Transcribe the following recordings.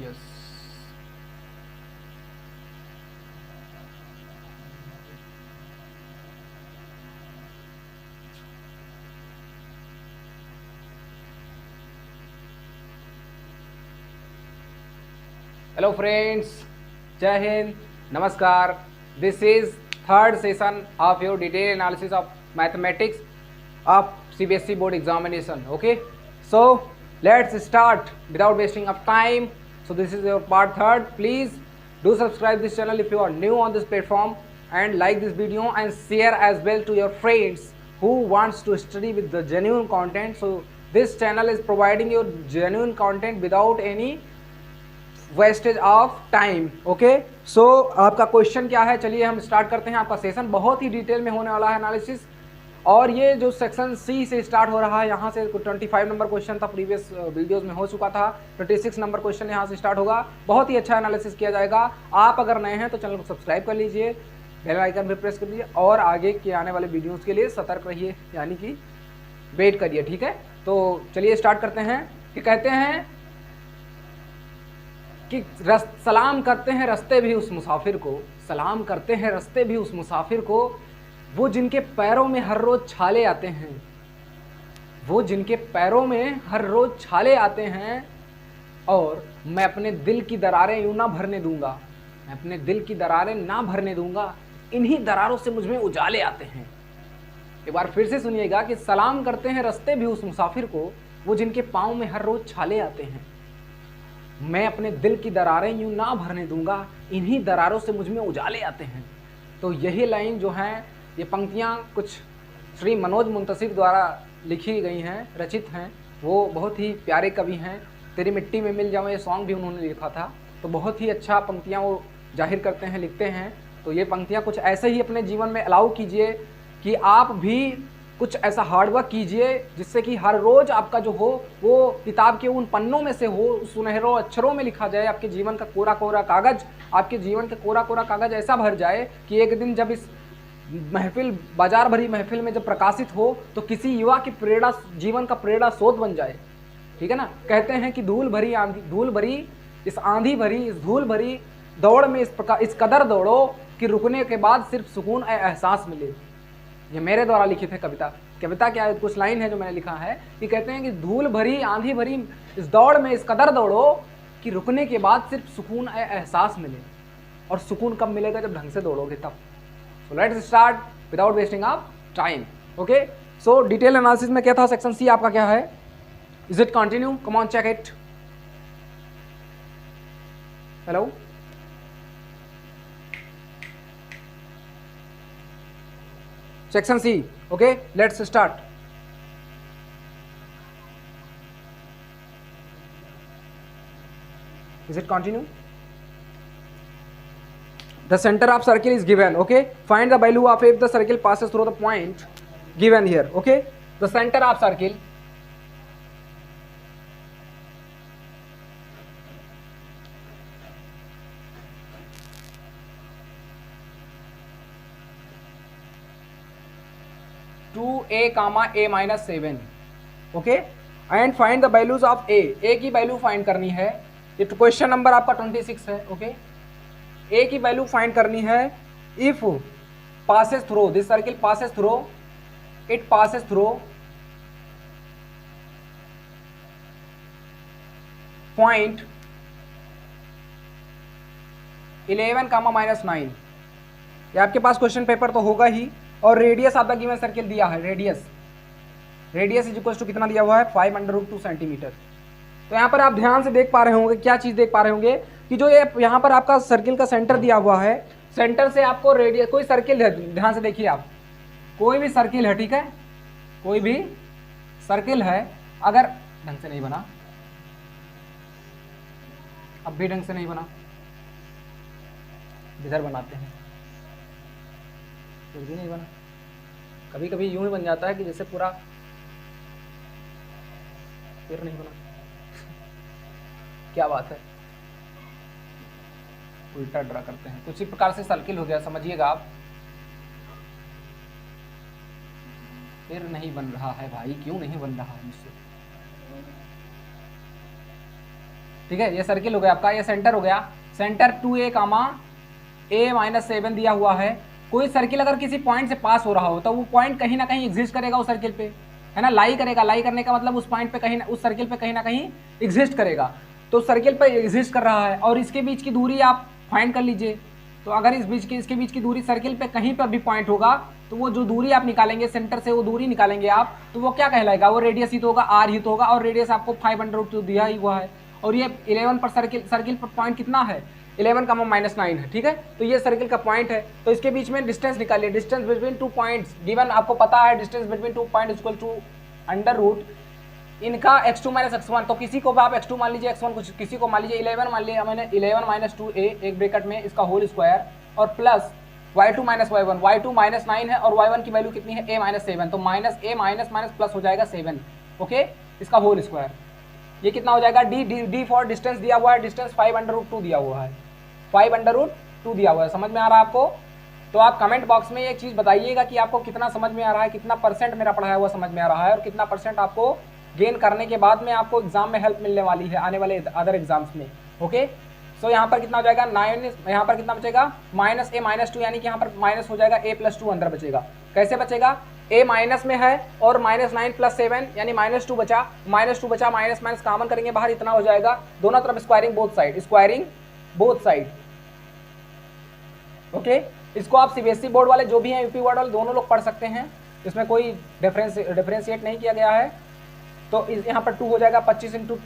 Yes. Hello friends, जय हिंद, नमस्कार। This is third session of your detail analysis of mathematics of CBSE board examination. Okay, so let's start without wasting of time. So this is your part third. Please do subscribe this channel if you are new on this platform, and like this video and share as well to your friends who wants to study with the genuine content. So this channel is providing you genuine content without any wastage of time. Okay, so आपका question क्या है, चलिए हम start करते हैं। आपका session बहुत ही detail में होने वाला है एनालिसिस, और ये जो सेक्शन सी से स्टार्ट हो रहा है, यहाँ से 25 नंबर क्वेश्चन था, प्रीवियस वीडियोस में हो चुका था। 26 नंबर क्वेश्चन यहाँ से स्टार्ट होगा। बहुत ही अच्छा एनालिसिस किया जाएगा। आप अगर नए हैं तो चैनल को सब्सक्राइब कर लीजिए, बेल आइकन भी प्रेस कर दीजिए, और आगे के आने वाले वीडियोज़ के लिए सतर्क रहिए, यानी कि वेट करिए। ठीक है, तो चलिए स्टार्ट करते हैं। कि कहते हैं कि सलाम करते हैं रस्ते भी उस मुसाफिर को, सलाम करते हैं रस्ते भी उस मुसाफिर को, वो जिनके पैरों में हर रोज़ छाले आते हैं, वो जिनके पैरों में हर रोज़ छाले आते हैं, और मैं अपने दिल की दरारें यूँ ना भरने दूंगा, मैं अपने दिल की दरारें ना भरने दूंगा, इन्हीं दरारों से मुझ में उजाले आते हैं। एक बार फिर से सुनिएगा कि सलाम करते हैं रस्ते भी उस मुसाफिर को, वो जिनके पाँव में हर रोज़ छाले आते हैं, मैं अपने दिल की दरारें यूँ ना भरने दूंगा, इन्हीं दरारों से मुझ में उजाले आते हैं। तो यही लाइन जो हैं, ये पंक्तियाँ कुछ श्री मनोज मुंतसिर द्वारा लिखी गई हैं, रचित हैं। वो बहुत ही प्यारे कवि हैं। तेरी मिट्टी में मिल जाऊँ, ये सॉन्ग भी उन्होंने लिखा था। तो बहुत ही अच्छा पंक्तियाँ वो जाहिर करते हैं, लिखते हैं। तो ये पंक्तियाँ कुछ ऐसे ही अपने जीवन में अलाउ कीजिए कि आप भी कुछ ऐसा हार्डवर्क कीजिए जिससे कि हर रोज़ आपका जो हो वो किताब के उन पन्नों में से हो, सुनहरों अक्षरों में लिखा जाए। आपके जीवन का कोरा कोरा कागज़, आपके जीवन का कोरा कोरा कागज़ ऐसा भर जाए कि एक दिन जब इस महफिल, बाजार भरी महफिल में जब प्रकाशित हो, तो किसी युवा की प्रेरणा, जीवन का प्रेरणा स्रोत बन जाए। ठीक है ना। कहते हैं कि धूल भरी आंधी, धूल भरी इस आंधी भरी, इस धूल भरी दौड़ में इस कदर दौड़ो कि रुकने के बाद सिर्फ सुकून एहसास मिले। ये मेरे द्वारा लिखित है कविता। कविता क्या है, कुछ लाइन है जो मैंने लिखा है कि कहते हैं कि धूल भरी आंधी भरी इस दौड़ में इस कदर दौड़ो कि रुकने के बाद सिर्फ सुकून एहसास मिले। और सुकून कब मिलेगा, जब ढंग से दौड़ोगे तब। So let's start without wasting of time. Okay, so detail analysis में क्या था, सेक्शन सी आपका क्या है, is it continue, come on check it. Hello, section C. Okay, let's start. Is it continue? The center of circle is given. Okay, find the value of if the circle passes through the point given here. Okay, the center of circle, A, A minus 7. Okay, and find the values of A की value find करनी है। ये question number आपका 26 है। Okay, ए की value find करनी है। If passes through, this circle passes through, it passes through point 11, -9। ये आपके पास क्वेश्चन पेपर तो होगा ही, और रेडियस आपका गिवन सर्किल दिया है। रेडियस इज इक्वल टू कितना दिया हुआ है, 5√2 सेंटीमीटर। तो यहाँ पर आप ध्यान से देख पा रहे होंगे, क्या चीज़ देख पा रहे होंगे कि जो ये यहाँ पर आपका सर्किल का सेंटर दिया हुआ है, सेंटर से आपको रेडियस, कोई सर्किल है, ध्यान से देखिए आप, कोई भी सर्किल है, ठीक है, कोई भी सर्किल है, अगर ढंग से नहीं बना, अब भी ढंग से नहीं बना, इधर बनाते हैं, कुछ भी नहीं बना। कभी कभी यूं ही बन जाता है कि जैसे पूरा, फिर नहीं बना। क्या बात है, उल्टा ड्रा करते हैं। कुछ ही प्रकार से सर्किल हो गया, समझिएगा आप। फिर नहीं बन रहा है भाई, क्यों नहीं बन रहा है मुझसे। ठीक है, ये सर्किल हो गया आपका, ये सेंटर हो गया, सेंटर 2a कामा a-7 दिया हुआ है। कोई सर्किल अगर किसी पॉइंट से पास हो रहा हो तो वो पॉइंट कहीं ना कहीं एग्जिस्ट करेगा उस सर्किल पे, है ना, लाई करेगा। लाई करने का मतलब उस पॉइंट पे कहीं, उस सर्किल पे कहीं ना कहीं एग्जिस्ट करेगा। तो सर्किल पे एग्जिस्ट कर रहा है और इसके बीच की दूरी आप फाइंड कर लीजिए। तो अगर इसके बीच की दूरी सर्किल पे कहीं पर भी पॉइंट होगा तो वो जो दूरी आप निकालेंगे सेंटर से, वो दूरी निकालेंगे आप, तो वो क्या कहलाएगा, वो रेडियस ही तो होगा, आर ही तो होगा। और रेडियस आपको 500 दिया ही हुआ है। और ये 11 पर सर्किल पर पॉइंट कितना है, 11 का -9 है। ठीक है, तो ये सर्किल का पॉइंट है। तो इसके बीच में डिस्टेंस निकालिए, डिस्टेंस बिटवीन 2 पॉइंट्स गिवन आपको पता है, distance between 2 point equal to under root इनका x2 - x1। तो किसी को भी आप x2 मान लीजिए, x1 कुछ, किसी को मान लीजिए 11 मान लिया मैंने, 11 - 2a एक ब्रैकेट में इसका होल स्क्वायर और प्लस y2 - y1, y2 -9 है और y1 की वैल्यू कितनी है, a - 7, तो minus a minus minus plus हो जाएगा 7, ओके, इसका होल स्क्वायर। ये कितना हो जाएगा, d फॉर डिस्टेंस दिया हुआ है, डिस्टेंस 5√2 दिया हुआ है, 5√2 दिया हुआ है। समझ में आ रहा है आपको? तो आप कमेंट बॉक्स में एक चीज़ बताइएगा कि आपको कितना समझ में आ रहा है, कितना परसेंट मेरा पढ़ाया हुआ समझ में आ रहा है और कितना परसेंट आपको गेन करने के बाद में आपको एग्जाम में हेल्प मिलने वाली है आने वाले अदर एग्जाम्स में। ओके, सो यहाँ पर कितना हो जाएगा 9, यहाँ पर कितना बचेगा -a - 2, यानी कि यहाँ पर माइनस हो जाएगा a+2 अंदर बचेगा। कैसे बचेगा, a माइनस में है और -9 + 7 यानी -2 बचा, -2 बचा, माइनस माइनस कॉमन करेंगे बाहर, इतना हो जाएगा। दोनों तरफ स्क्वायरिंग बोथ साइड, ओके। इसको आप सीबीएसई बोर्ड वाले जो भी हैं, यूपी बोर्ड वाले, दोनों लोग पढ़ सकते हैं, इसमें कोई डिफरेंशिएट नहीं किया गया है। तो यहाँ पर 2 हो जाएगा 25 ×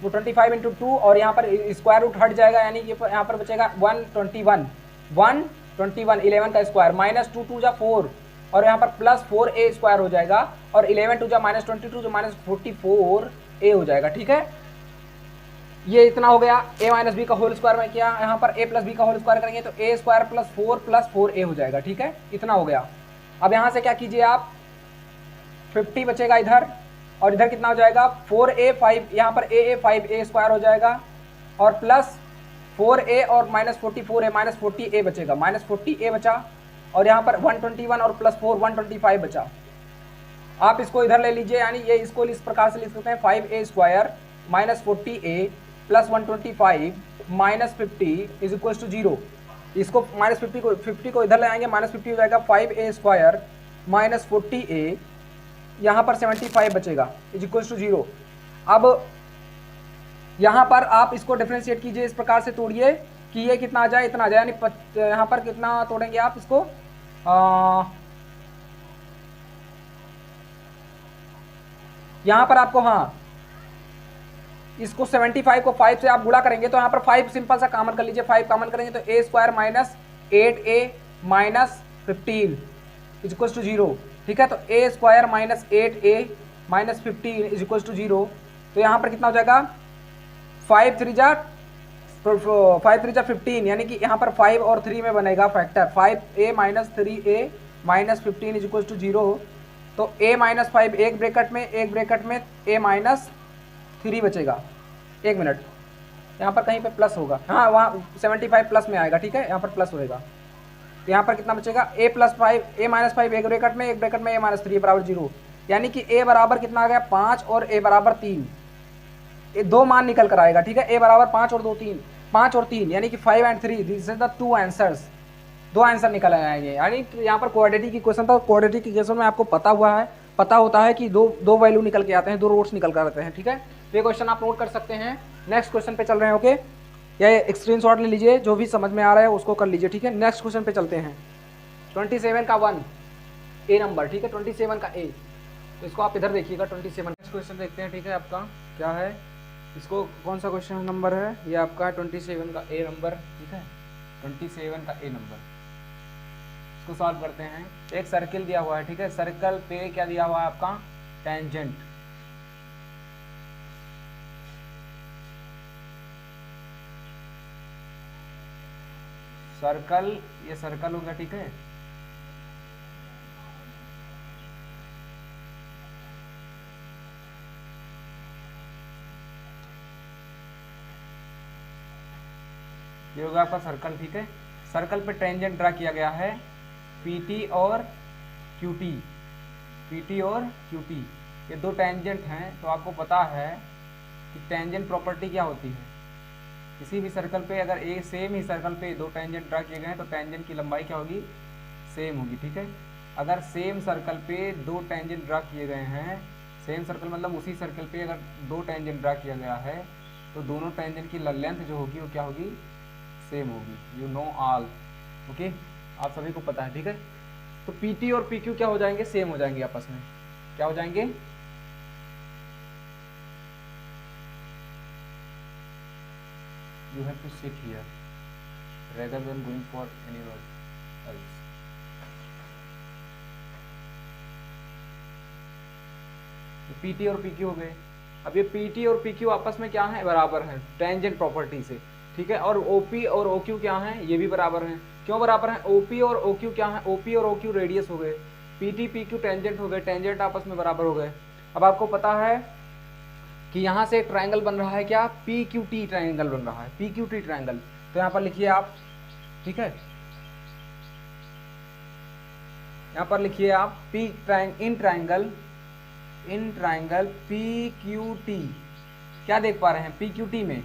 25 × 2 और यहाँ पर स्क्वायर रूट हट जाएगा, यानी कि यहाँ पर बचेगा 121, 11 का स्क्वायर, -2 2 जा 4 और यहाँ पर +4a² हो जाएगा और 11 2 जा -22 जो -44a हो जाएगा। ठीक है, ये इतना हो गया। a - b का होल स्क्वायर में किया, यहाँ पर a + b का होल स्क्वायर करेंगे तो a² + 4 + 4a हो जाएगा। ठीक है, इतना हो गया। अब यहाँ से क्या कीजिए आप, 50 बचेगा इधर और इधर कितना हो जाएगा 4a 5, यहाँ पर a 5a² हो जाएगा और प्लस 4a और -44a, -40a बचेगा, -40a बचा और यहाँ पर 121 और +4 125 बचा। आप इसको इधर ले लीजिए, यानी ये इसको इस प्रकार से लिख सकते हैं 5a² -40a + 125 -50 = 0। इसको -50 को इधर ले आएंगे, -50 हो जाएगा 5a² -40a, यहाँ पर 75 बचेगा = 0। अब यहाँ पर आप इसको डिफरेंशिएट कीजिए, इस प्रकार से तोड़िए कि ये कितना आ जाए, इतना आ जाए, यानी यहाँ पर कितना तोड़ेंगे आप इसको, यहाँ पर आपको, हाँ, इसको 75 को 5 से आप गुणा करेंगे तो यहाँ पर 5 सिंपल सा कॉमन कर लीजिए, 5 कॉमन करेंगे तो a² -8a -15 = 0। ठीक है, तो a² -8a -15 = 0। तो यहाँ पर कितना हो जाएगा 5 3 जा 15, यानी कि यहाँ पर 5 और 3 में बनेगा फैक्टर, 5a - 3a -15 = 0। तो a - 5 एक ब्रैकेट में a - 3 बचेगा। एक मिनट, यहाँ पर कहीं पे प्लस होगा, हाँ वहाँ 75 प्लस में आएगा। ठीक है, यहाँ पर प्लस होएगा तो यहाँ पर कितना बचेगा a + 5 a - 5 एक ब्रैकेट में a - 3 बराबर 0, यानी कि a बराबर कितना आ गया 5 और a बराबर 3, ये दो मान निकल कर आएगा। ठीक है, a बराबर 5 और 2 3, 5 और 3 यानी कि 5 and 3, this is the 2 answers, 2 answer निकल आएंगे। यानी यहाँ पर क्वाड्रेटिक की क्वेश्चन था, क्वाड्रेटिक की क्वेश्चन में आपको पता होता है कि दो वैल्यू निकल के आते हैं, 2 रूट्स निकल कर आते हैं। ठीक है, तो ये क्वेश्चन आप नोट कर सकते हैं। नेक्स्ट क्वेश्चन पे चल रहे हैं, ओके, या स्क्रीनशॉट ले लीजिए, जो भी समझ में आ रहा है उसको कर लीजिए। ठीक है, नेक्स्ट क्वेश्चन पे चलते हैं। 27 का 1 ए नंबर, ठीक है, 27 का ए, तो इसको आप इधर देखिएगा 27। नेक्स्ट क्वेश्चन देखते हैं। ठीक है, आपका क्या है, इसको कौन सा क्वेश्चन नंबर है, ये आपका 27 का ए नंबर। ठीक है, 27 का ए नंबर, इसको सॉल्व करते हैं। एक सर्किल दिया हुआ है, ठीक है, सर्कल पे क्या दिया हुआ है आपका, टेंजेंट। सर्कल, ये सर्कल होगा। ठीक है, ये होगा आपका सर्कल। ठीक है, सर्कल पे टेंजेंट ड्रा किया गया है PT और QT, PT और QT, ये दो टेंजेंट हैं। तो आपको पता है कि टेंजेंट प्रॉपर्टी क्या होती है। किसी भी सर्कल पे अगर एक सेम ही सर्कल पे दो टेंजेंट ड्रा किए गए हैं तो टेंजेंट की लंबाई क्या होगी, सेम होगी, ठीक है। अगर सेम सर्कल पे दो टेंजेंट ड्रा किए गए हैं, सेम सर्कल मतलब उसी सर्कल पे अगर दो टेंजेंट ड्रा किया गया है तो दोनों टेंजेंट की लेंथ जो होगी वो क्या होगी, सेम होगी। यू नो ऑल, ओके, आप सभी को पता है, ठीक है। तो पी टी और पी क्यू क्या हो जाएंगे, सेम हो जाएंगे आपस में, क्या हो जाएंगे, you have to sit here rather than going for anywhere else. तो PT और PQ हो गए। अब ये PT और PQ आपस में क्या है, बराबर है टेंजेंट प्रॉपर्टी से, ठीक है। और OP और OQ क्या है, ये भी बराबर हैं। क्यों बराबर हैं, OP और OQ क्या है, OP और OQ रेडियस हो गए, PT PQ टेंजेंट हो गए, टेंजेंट आपस में बराबर हो गए। अब आपको पता है कि यहाँ से एक ट्रायंगल बन रहा है, क्या, PQT ट्रायंगल बन रहा है, PQT ट्रायंगल। तो यहाँ पर लिखिए आप, ठीक है, यहाँ पर लिखिए आप इन ट्रायंगल PQT, क्या देख पा रहे हैं, PQT में।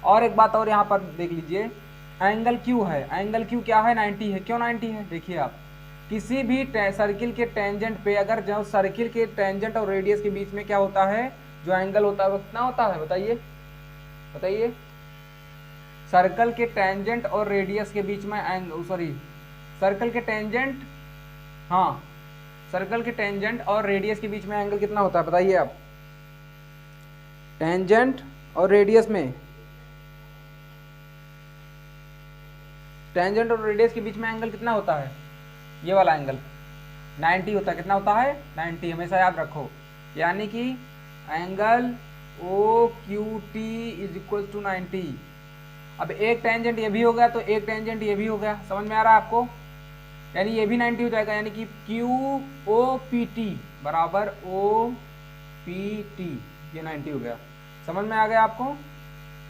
और एक बात और यहाँ पर देख लीजिए, एंगल Q है, एंगल Q क्या है, 90 है। क्यों 90 है, देखिए आप, किसी भी सर्किल के टेंजेंट पे अगर जो सर्किल के टेंजेंट और रेडियस के बीच में क्या होता है, जो एंगल होता है वो कितना होता है, बताइए बताइए। सर्कल के टेंजेंट और रेडियस के बीच में सर्कल के टेंजेंट, हाँ, सर्कल के टेंजेंट और रेडियस के बीच में एंगल कितना होता है, बताइए आप। टेंजेंट और रेडियस में, टेंजेंट और रेडियस के बीच में एंगल कितना होता है, ये वाला एंगल 90 होता है। कितना होता है, 90, हमेशा याद रखो। यानी कि angle OQT is equal to 90। अब एक टेंजेंट ये भी हो गया तो एक टेंजेंट ये भी हो गया, समझ में आ रहा है आपको, यानी ये भी 90 हो जाएगा। यानी कि QOPT बराबर OPT, ये 90 हो गया, समझ में आ गया आपको।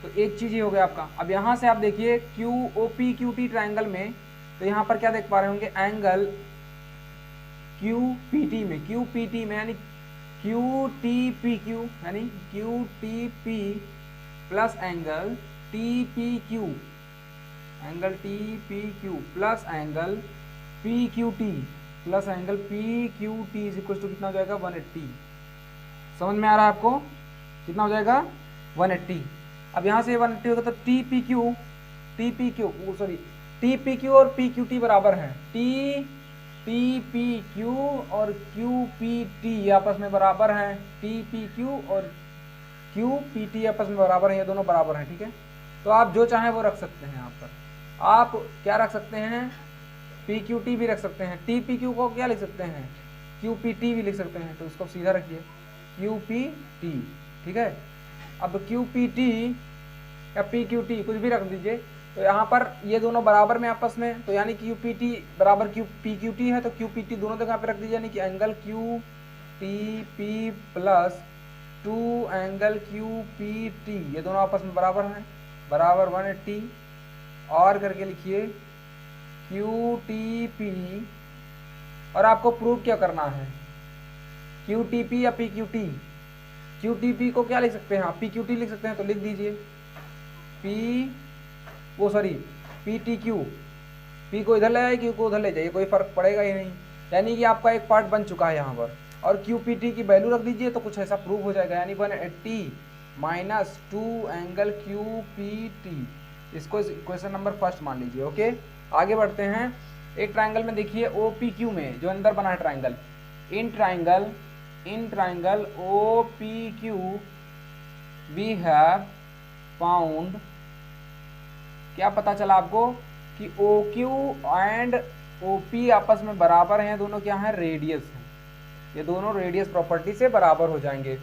तो एक चीज ये हो गया आपका। अब यहाँ से आप देखिए QOPQT ट्रायंगल में, तो यहाँ पर क्या देख पा रहे होंगे, एंगल QPT में यानी QTPQ यानी QTP plus angle TPQ, angle TPQ plus angle PQT plus angle PQT is equal to कितना हो जाएगा, 180। समझ में आ रहा है आपको, कितना हो जाएगा, 180। अब यहाँ से 180 होगा तो TPQ और PQT बराबर है, TPQ और QPT आपस में बराबर हैं, TPQ और QPT आपस में बराबर हैं, ये दोनों बराबर हैं, ठीक है। तो आप जो चाहें वो रख सकते हैं। यहाँ पर आप क्या रख सकते हैं, PQT भी रख सकते हैं, TPQ को क्या लिख सकते हैं, QPT भी लिख सकते हैं। तो इसको सीधा रखिए QPT, ठीक है। अब QPT या PQT कुछ भी रख दीजिए। तो यहाँ पर ये दोनों बराबर में आपस में, तो यानी QPT बराबर PQT है, तो QPT दोनों जगह पे रख दीजिए, यानी कि angle QTP plus 2 angle QPT, ये दोनों आपस में बराबर हैं, बराबर 180। और करके लिखिए QTP, और आपको प्रूव क्या करना है, QTP या PQT। QTP को क्या लिख सकते हैं आप, PQT लिख सकते हैं, तो लिख दीजिए PTQ, P को इधर ले जाइए, Q को उधर ले जाइए, कोई फर्क पड़ेगा ही नहीं। यानी कि आपका एक पार्ट बन चुका है यहाँ पर। और QPT की वैल्यू रख दीजिए तो कुछ ऐसा प्रूव हो जाएगा, यानी 180 माइनस 2 एंगल QPT। इसको क्वेश्चन नंबर फर्स्ट मान लीजिए, ओके। आगे बढ़ते हैं। एक ट्राइंगल में देखिए OPQ में जो अंदर बना है triangle, in triangle OPQ we have found, क्या पता चला आपको कि OQ एंड OP आपस में बराबर हैं, दोनों क्या हैं, रेडियस हैं। ये दोनों रेडियस प्रॉपर्टी से बराबर हो जाएंगे।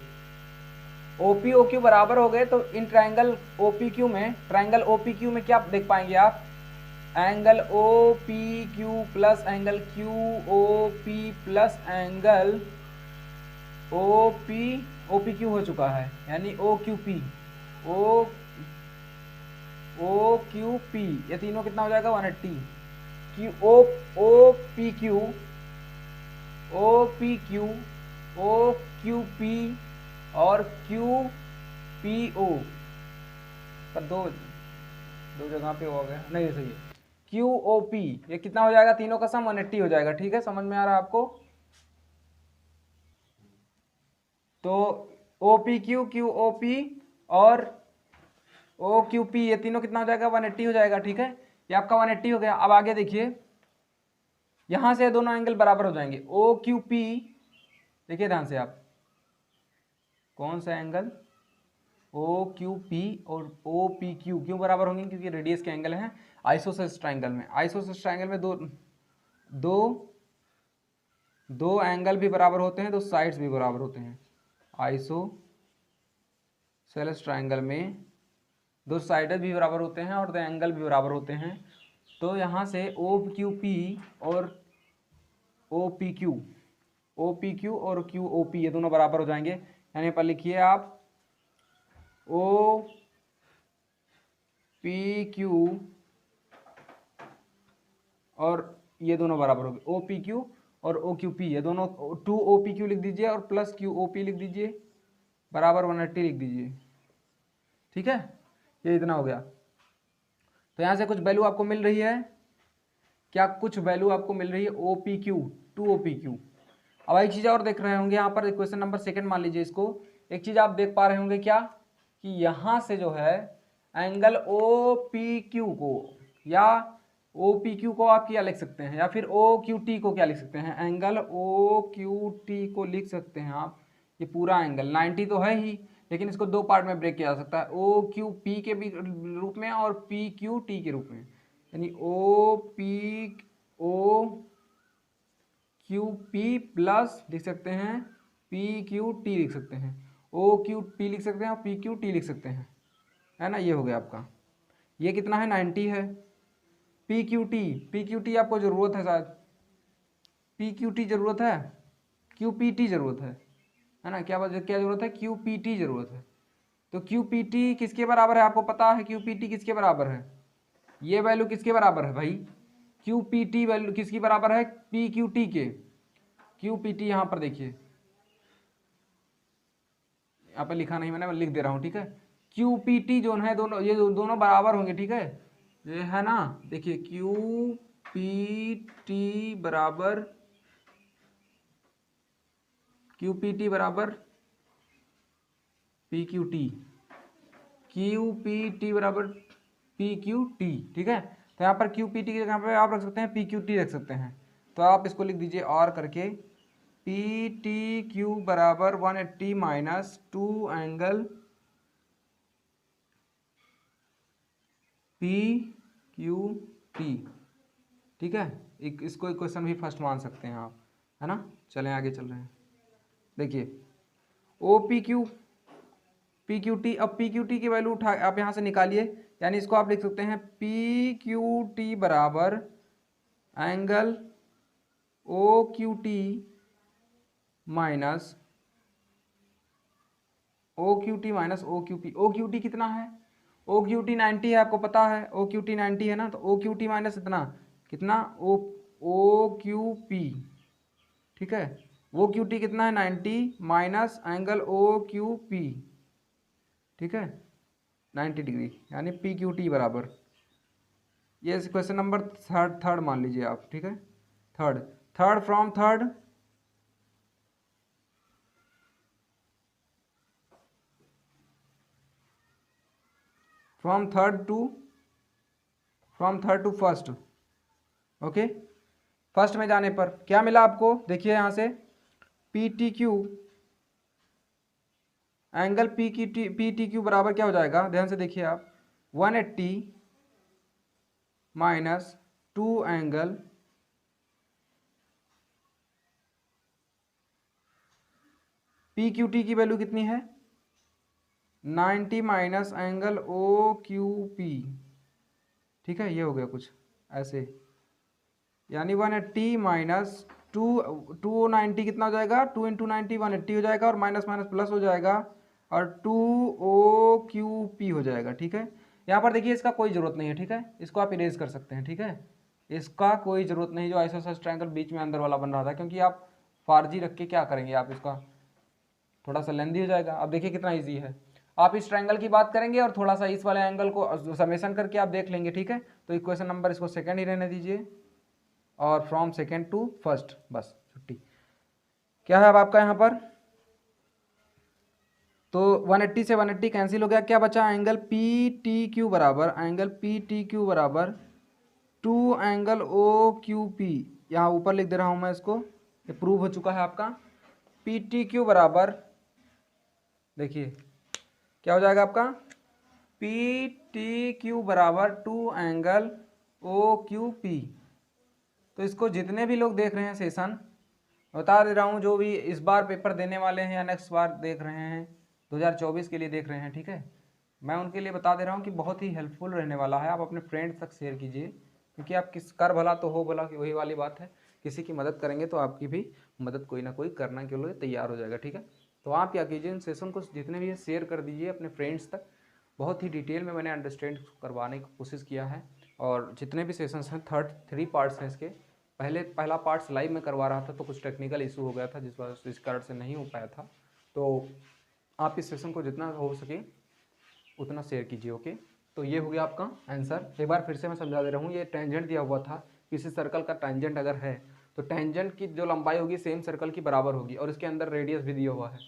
OP OQ बराबर हो गए तो इन ट्राइंगल OPQ में, ट्राइंगल OPQ में क्या देख पाएंगे आप, angle OPQ plus angle QOP plus angle OPQ हो चुका है, यानी OQP, ये तीनों कितना हो जाएगा, 180। OPQ OQP और PO पर दो जगह पे हो गया, नहीं सही है। QOP ये कितना हो जाएगा, तीनों का सम 180 हो जाएगा। ठीक है, समझ में आ रहा है आपको? तो OPQ, QOP और OQP ये तीनों कितना हो जाएगा, 180 हो जाएगा। ठीक है, ये आपका 180 हो गया। अब आगे देखिए, यहां से दोनों एंगल बराबर हो जाएंगे। OQP देखिए ध्यान से आप, कौन सा एंगल, OQP और OPQ क्यों बराबर होंगे, क्योंकि रेडियस के एंगल हैं आइसोसेलेस ट्रायंगल में। आइसोसेलेस ट्रायंगल में दो एंगल भी बराबर होते हैं, दो साइड्स भी बराबर होते हैं। आइसोसेलेस ट्रायंगल में दो साइड भी बराबर होते हैं और दो एंगल भी बराबर होते हैं। तो यहाँ से OQP और OPQ और QOP ये दोनों बराबर हो जाएंगे। यानी पर लिखिए आप OPQ और ये दोनों बराबर हो गए, OPQ और OQP ये दोनों, 2OPQ लिख दीजिए और प्लस QOP लिख दीजिए, बराबर 180 लिख दीजिए। ठीक है, ये इतना हो गया। तो यहाँ से कुछ वैल्यू आपको मिल रही है क्या, कुछ वैल्यू आपको मिल रही है OPQ, 2OPQ। अब एक चीज़ और देख रहे होंगे यहाँ पर, क्वेश्चन नंबर 2 मान लीजिए इसको। एक चीज़ आप देख पा रहे होंगे क्या, कि यहाँ से जो है एंगल OPQ को या OPQ को आप क्या लिख सकते हैं, या फिर OQT को क्या लिख सकते हैं, एंगल OQT को लिख सकते हैं आप। ये पूरा एंगल 90 तो है ही, लेकिन इसको दो पार्ट में ब्रेक किया जा सकता है, OQP के भी रूप में और PQT के रूप में। यानी OQP प्लस लिख सकते हैं, PQT लिख सकते हैं, OQP लिख सकते हैं और PQT लिख सकते हैं, है ना। ये हो गया आपका, ये कितना है, 90 है। PQT आपको ज़रूरत है शायद, PQT ज़रूरत है, QPT ज़रूरत है ना। क्या ज़रूरत है, QPT ज़रूरत है। तो QPT किसके बराबर है, आपको पता है QPT किसके बराबर है, ये वैल्यू किसके बराबर है भाई, QPT वैल्यू किसकी बराबर है, PQT के। QPT यहाँ पर देखिए, यहाँ पर लिखा नहीं मैंने, लिख दे रहा हूँ। ठीक है, QPT जो है दोनों, ये दोनों बराबर होंगे। ठीक है, ये है ना, देखिए QPT बराबर PQT, QPT बराबर PQT। ठीक है, तो यहाँ पर QPT की जगह पे आप रख सकते हैं PQT रख सकते हैं। तो आप इसको लिख दीजिए और करके, PTQ बराबर 180 माइनस 2 एंगल PQT। ठीक है, इसको क्वेश्चन भी फर्स्ट मान सकते हैं आप, है ना। चलें आगे चल रहे हैं। देखिए OPQ PQT, अब PQT की वैल्यू उठा आप यहाँ से निकालिए। यानी इसको आप लिख सकते हैं PQT बराबर angle OQT minus OQP। OQT कितना है, OQT 90 है, आपको पता है OQT 90 है ना। तो OQT माइनस इतना कितना, OQP। ठीक है, OQT कितना है, 90 माइनस एंगल OQP। ठीक है, 90 डिग्री, यानी PQT बराबर, ये क्वेश्चन नंबर थर्ड मान लीजिए आप। ठीक है, third from third to first. Okay, first में जाने पर क्या मिला आपको, देखिए यहाँ से PTQ एंगल PTQ बराबर क्या हो जाएगा, ध्यान से देखिए आप, 180 माइनस 2 एंगल PQT की वैल्यू कितनी है, 90 माइनस एंगल OQP। ठीक है, ये हो गया कुछ ऐसे, यानी 180 माइनस 290 कितना हो जाएगा, 2 इंटू 90 180 हो जाएगा, और माइनस माइनस प्लस हो जाएगा और 2OQP हो जाएगा। ठीक है, यहाँ पर देखिए इसका कोई ज़रूरत नहीं है। ठीक है, इसको आप इरेज कर सकते हैं। ठीक है, इसका कोई ज़रूरत नहीं, जो आइसोसेलेस ट्रायंगल बीच में अंदर वाला बन रहा था, क्योंकि आप फारजी रख के क्या करेंगे, आप इसका थोड़ा सा लेंदी हो जाएगा। अब देखिए कितना ईजी है। आप इस ट्रायंगल की बात करेंगे और थोड़ा सा इस वाले एंगल को समेशन करके आप देख लेंगे, ठीक है। तो इक्वेशन नंबर इसको सेकंड ही रहने दीजिए और फ्रॉम सेकंड टू फर्स्ट, बस छुट्टी। क्या है अब आपका यहाँ पर, तो 180 से 180 कैंसिल हो गया, क्या बचा, एंगल पी टी क्यू बराबर, एंगल पी टी क्यू बराबर 2 एंगल ओ क्यू पी, यहाँ ऊपर लिख दे रहा हूँ मैं इसको, ये प्रूव हो चुका है आपका। पी टी क्यू बराबर, देखिए क्या हो जाएगा आपका, पी टी क्यू बराबर 2 एंगल ओ क्यू पी। तो इसको जितने भी लोग देख रहे हैं सेशन, बता दे रहा हूँ, जो भी इस बार पेपर देने वाले हैं या नेक्स्ट बार देख रहे हैं, 2024 के लिए देख रहे हैं, ठीक है, मैं उनके लिए बता दे रहा हूँ कि बहुत ही हेल्पफुल रहने वाला है। आप अपने फ्रेंड्स तक शेयर कीजिए, क्योंकि आप किस कर भला तो हो भला, कि वही वाली बात है, किसी की मदद करेंगे तो आपकी भी मदद कोई ना कोई करना के लिए तैयार हो जाएगा, ठीक है। तो आप क्या कीजिए, इन सेशन को जितने भी है शेयर कर दीजिए अपने फ्रेंड्स तक। बहुत ही डिटेल में मैंने अंडरस्टैंड करवाने की कोशिश किया है, और जितने भी सेशंस हैं 3 पार्ट्स हैं इसके। पहला पार्ट्स लाइव में करवा रहा था, तो कुछ टेक्निकल इशू हो गया था जिस वजह से इस कारण से नहीं हो पाया था। तो आप इस सेशन को जितना हो सके उतना शेयर कीजिए, ओके। तो ये हो गया आपका आंसर। एक बार फिर से मैं समझा दे रहा हूँ, ये टेंजेंट दिया हुआ था, किसी सर्कल का टेंजेंट अगर है तो टेंजेंट की जो लंबाई होगी सेम सर्कल की बराबर होगी, और इसके अंदर रेडियस भी दिया हुआ है।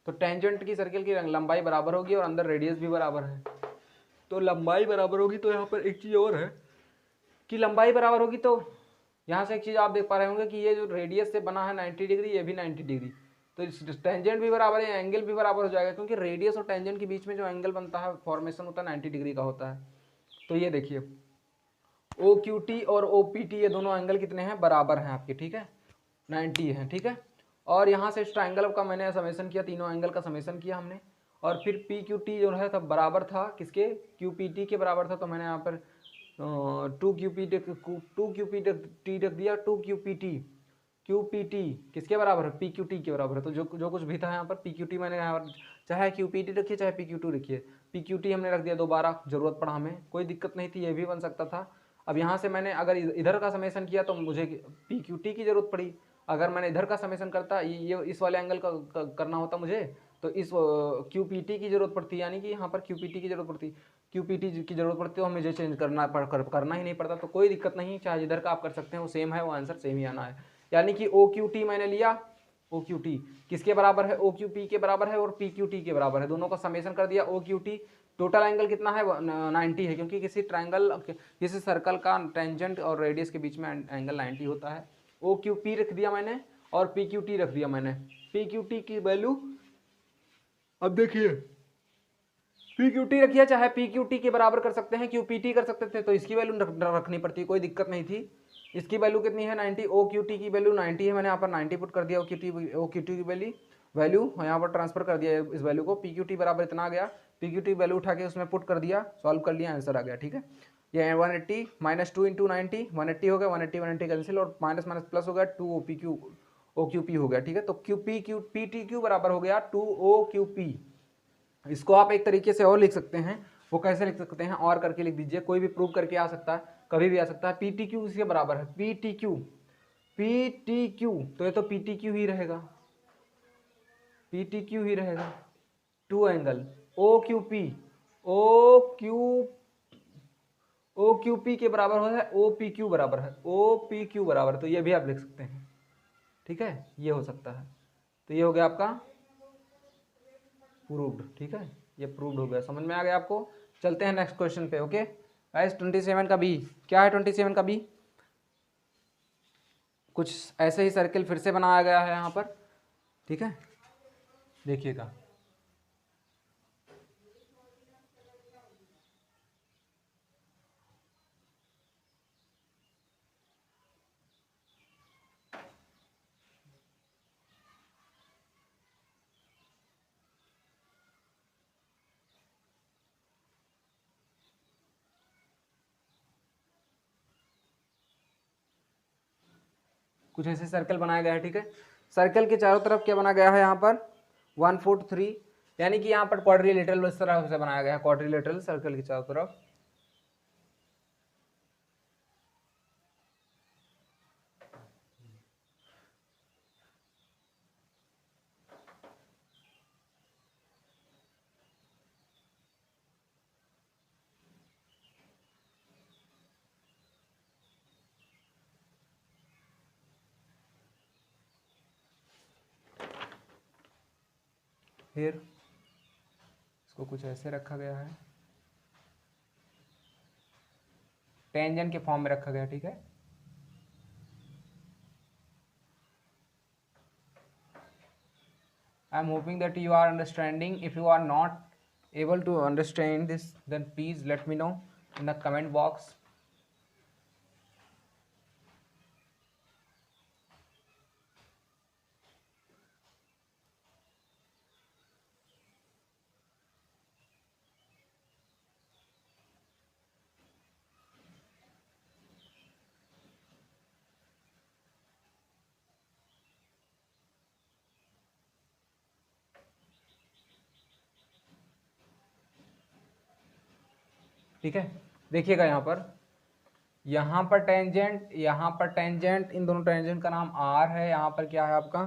तो टेंजेंट की सर्कल की लंबाई बराबर होगी और अंदर रेडियस भी बराबर है। तो लंबाई बराबर होगी, तो यहाँ पर एक चीज़ और है कि लंबाई बराबर होगी, तो यहाँ से एक चीज़ आप देख पा रहे होंगे कि ये जो रेडियस से बना है 90 डिग्री, ये भी 90 डिग्री, तो टेंजेंट भी बराबर है, एंगल भी बराबर हो जाएगा, क्योंकि रेडियस और टेंजेंट के बीच में जो एंगल बनता है, फॉर्मेशन होता है 90 डिग्री का होता है। तो ये देखिए ओ क्यू टी और ओ पी टी, ये दोनों एंगल कितने हैं, बराबर हैं आपके, ठीक है, 90 है, ठीक है। और यहाँ से इस ट्राइंगल का मैंने समेशन किया, तीनों एंगल का समेशन किया हमने, और फिर पी क्यू टी जो है तब बराबर था किसके, क्यू पी टी के बराबर था। तो मैंने यहाँ पर 2 क्यू पी टी रख दिया, 2 क्यू पी टी किसके बराबर है, पी क्यू टी के बराबर है। तो जो कुछ भी था यहाँ पर पी क्यू टी, मैंने यहाँ पर चाहे क्यू पी टी रखिए चाहे पी क्यू टू रखिए, पी क्यू टी हमने रख दिया दोबारा, जरूरत पड़ा हमें, कोई दिक्कत नहीं थी, ये भी बन सकता था। अब यहाँ से मैंने अगर इधर का समेशन किया तो मुझे पी क्यू टी की जरूरत पड़ी, अगर मैंने इधर का समेशन करता, ये इस वाले एंगल का करना होता मुझे, तो इस क्यू पी टी की जरूरत पड़ती, यानी कि यहाँ पर क्यू पी टी की जरूरत पड़ती, क्यू पी टी की जरूरत पड़ती है, और मुझे चेंज करना ही नहीं पड़ता। तो कोई दिक्कत नहीं, चाहे इधर का आप कर सकते हैं, वो सेम है, वो आंसर सेम ही आना है। यानी कि ओ क्यू टी मैंने लिया, ओ क्यू टी किसके बराबर है, ओ क्यू पी के बराबर है और पी क्यू टी के बराबर है, दोनों का समेशन कर दिया O Q T. Total angle कितना है, 90 है, क्योंकि किसी सर्कल का टेंजेंट और रेडियस के बीच में एंगल 90 होता है। ओ क्यू पी रख दिया मैंने और पी क्यू टी रख दिया मैंने। पी क्यू टी की वैल्यू, अब देखिए, पी क्यू टी रखिए, चाहे पी क्यू टी के बराबर कर सकते हैं, क्यू पी टी कर सकते थे, तो इसकी वैल्यू रखनी पड़ती, कोई दिक्कत नहीं थी। इसकी वैल्यू कितनी है, 90, ओ क्यू टी की वैल्यू 90 है, मैंने यहाँ पर 90 पुट कर दिया, ओ क्यू टी की वैल्यू यहाँ पर ट्रांसफर कर दिया इस वैल्यू को, पी क्यू टी बराबर इतना आ गया, पी क्यू टी वैल्यू उठा के उसमें पुट कर दिया, सॉल्व कर लिया, आंसर आ गया, ठीक है। ये 180 माइनस 2 इंटू 90, 180 हो गया, 180 कैंसिल, और माइनस माइनस प्लस हो गया, 2 ओ क्यू पी हो गया, ठीक है। तो पी टी क्यू बराबर हो गया 2 ओ क्यू पी। इसको आप एक तरीके से और लिख सकते हैं, वो कैसे लिख सकते हैं, और करके लिख दीजिए, कोई भी प्रूव करके आ सकता है, कभी भी आ सकता है। पी टी क्यू इसके बराबर है, P T Q, P T Q, तो ये तो पी टी क्यू ही रहेगा, पी टी क्यू ही रहेगा, 2 angle O Q P, O Q O Q P के बराबर होता है, ओ पी क्यू बराबर है, ओ पी क्यू बराबर है, तो ये भी आप लिख सकते हैं, ठीक है, ये हो सकता है। तो ये हो गया आपका प्रूव्ड, ठीक है, ये प्रूव्ड हो गया, समझ में आ गया आपको। चलते हैं नेक्स्ट क्वेश्चन पे, ओके गाइस। 27 का बी, क्या है 27 का बी, कुछ ऐसे ही सर्किल फिर से बनाया गया है यहाँ पर, ठीक है, देखिएगा। कुछ ऐसे सर्कल बनाया गया है, ठीक है। सर्कल के चारों तरफ क्या बना गया है यहाँ पर, 143, यानी कि यहाँ पर क्वाड्रिलेटरल इस तरह से बनाया गया है, क्वाड्रिलेटरल सर्कल के चारों तरफ। फिर इसको कुछ ऐसे रखा गया है, टेंजेंट के फॉर्म में रखा गया, ठीक है। I am hoping that you are understanding. If you are not able to understand this, then please let me know in the comment box. ठीक है, देखिएगा यहाँ पर टेंजेंट, यहाँ पर टेंजेंट, इन दोनों टेंजेंट का नाम आर है, यहाँ पर क्या है आपका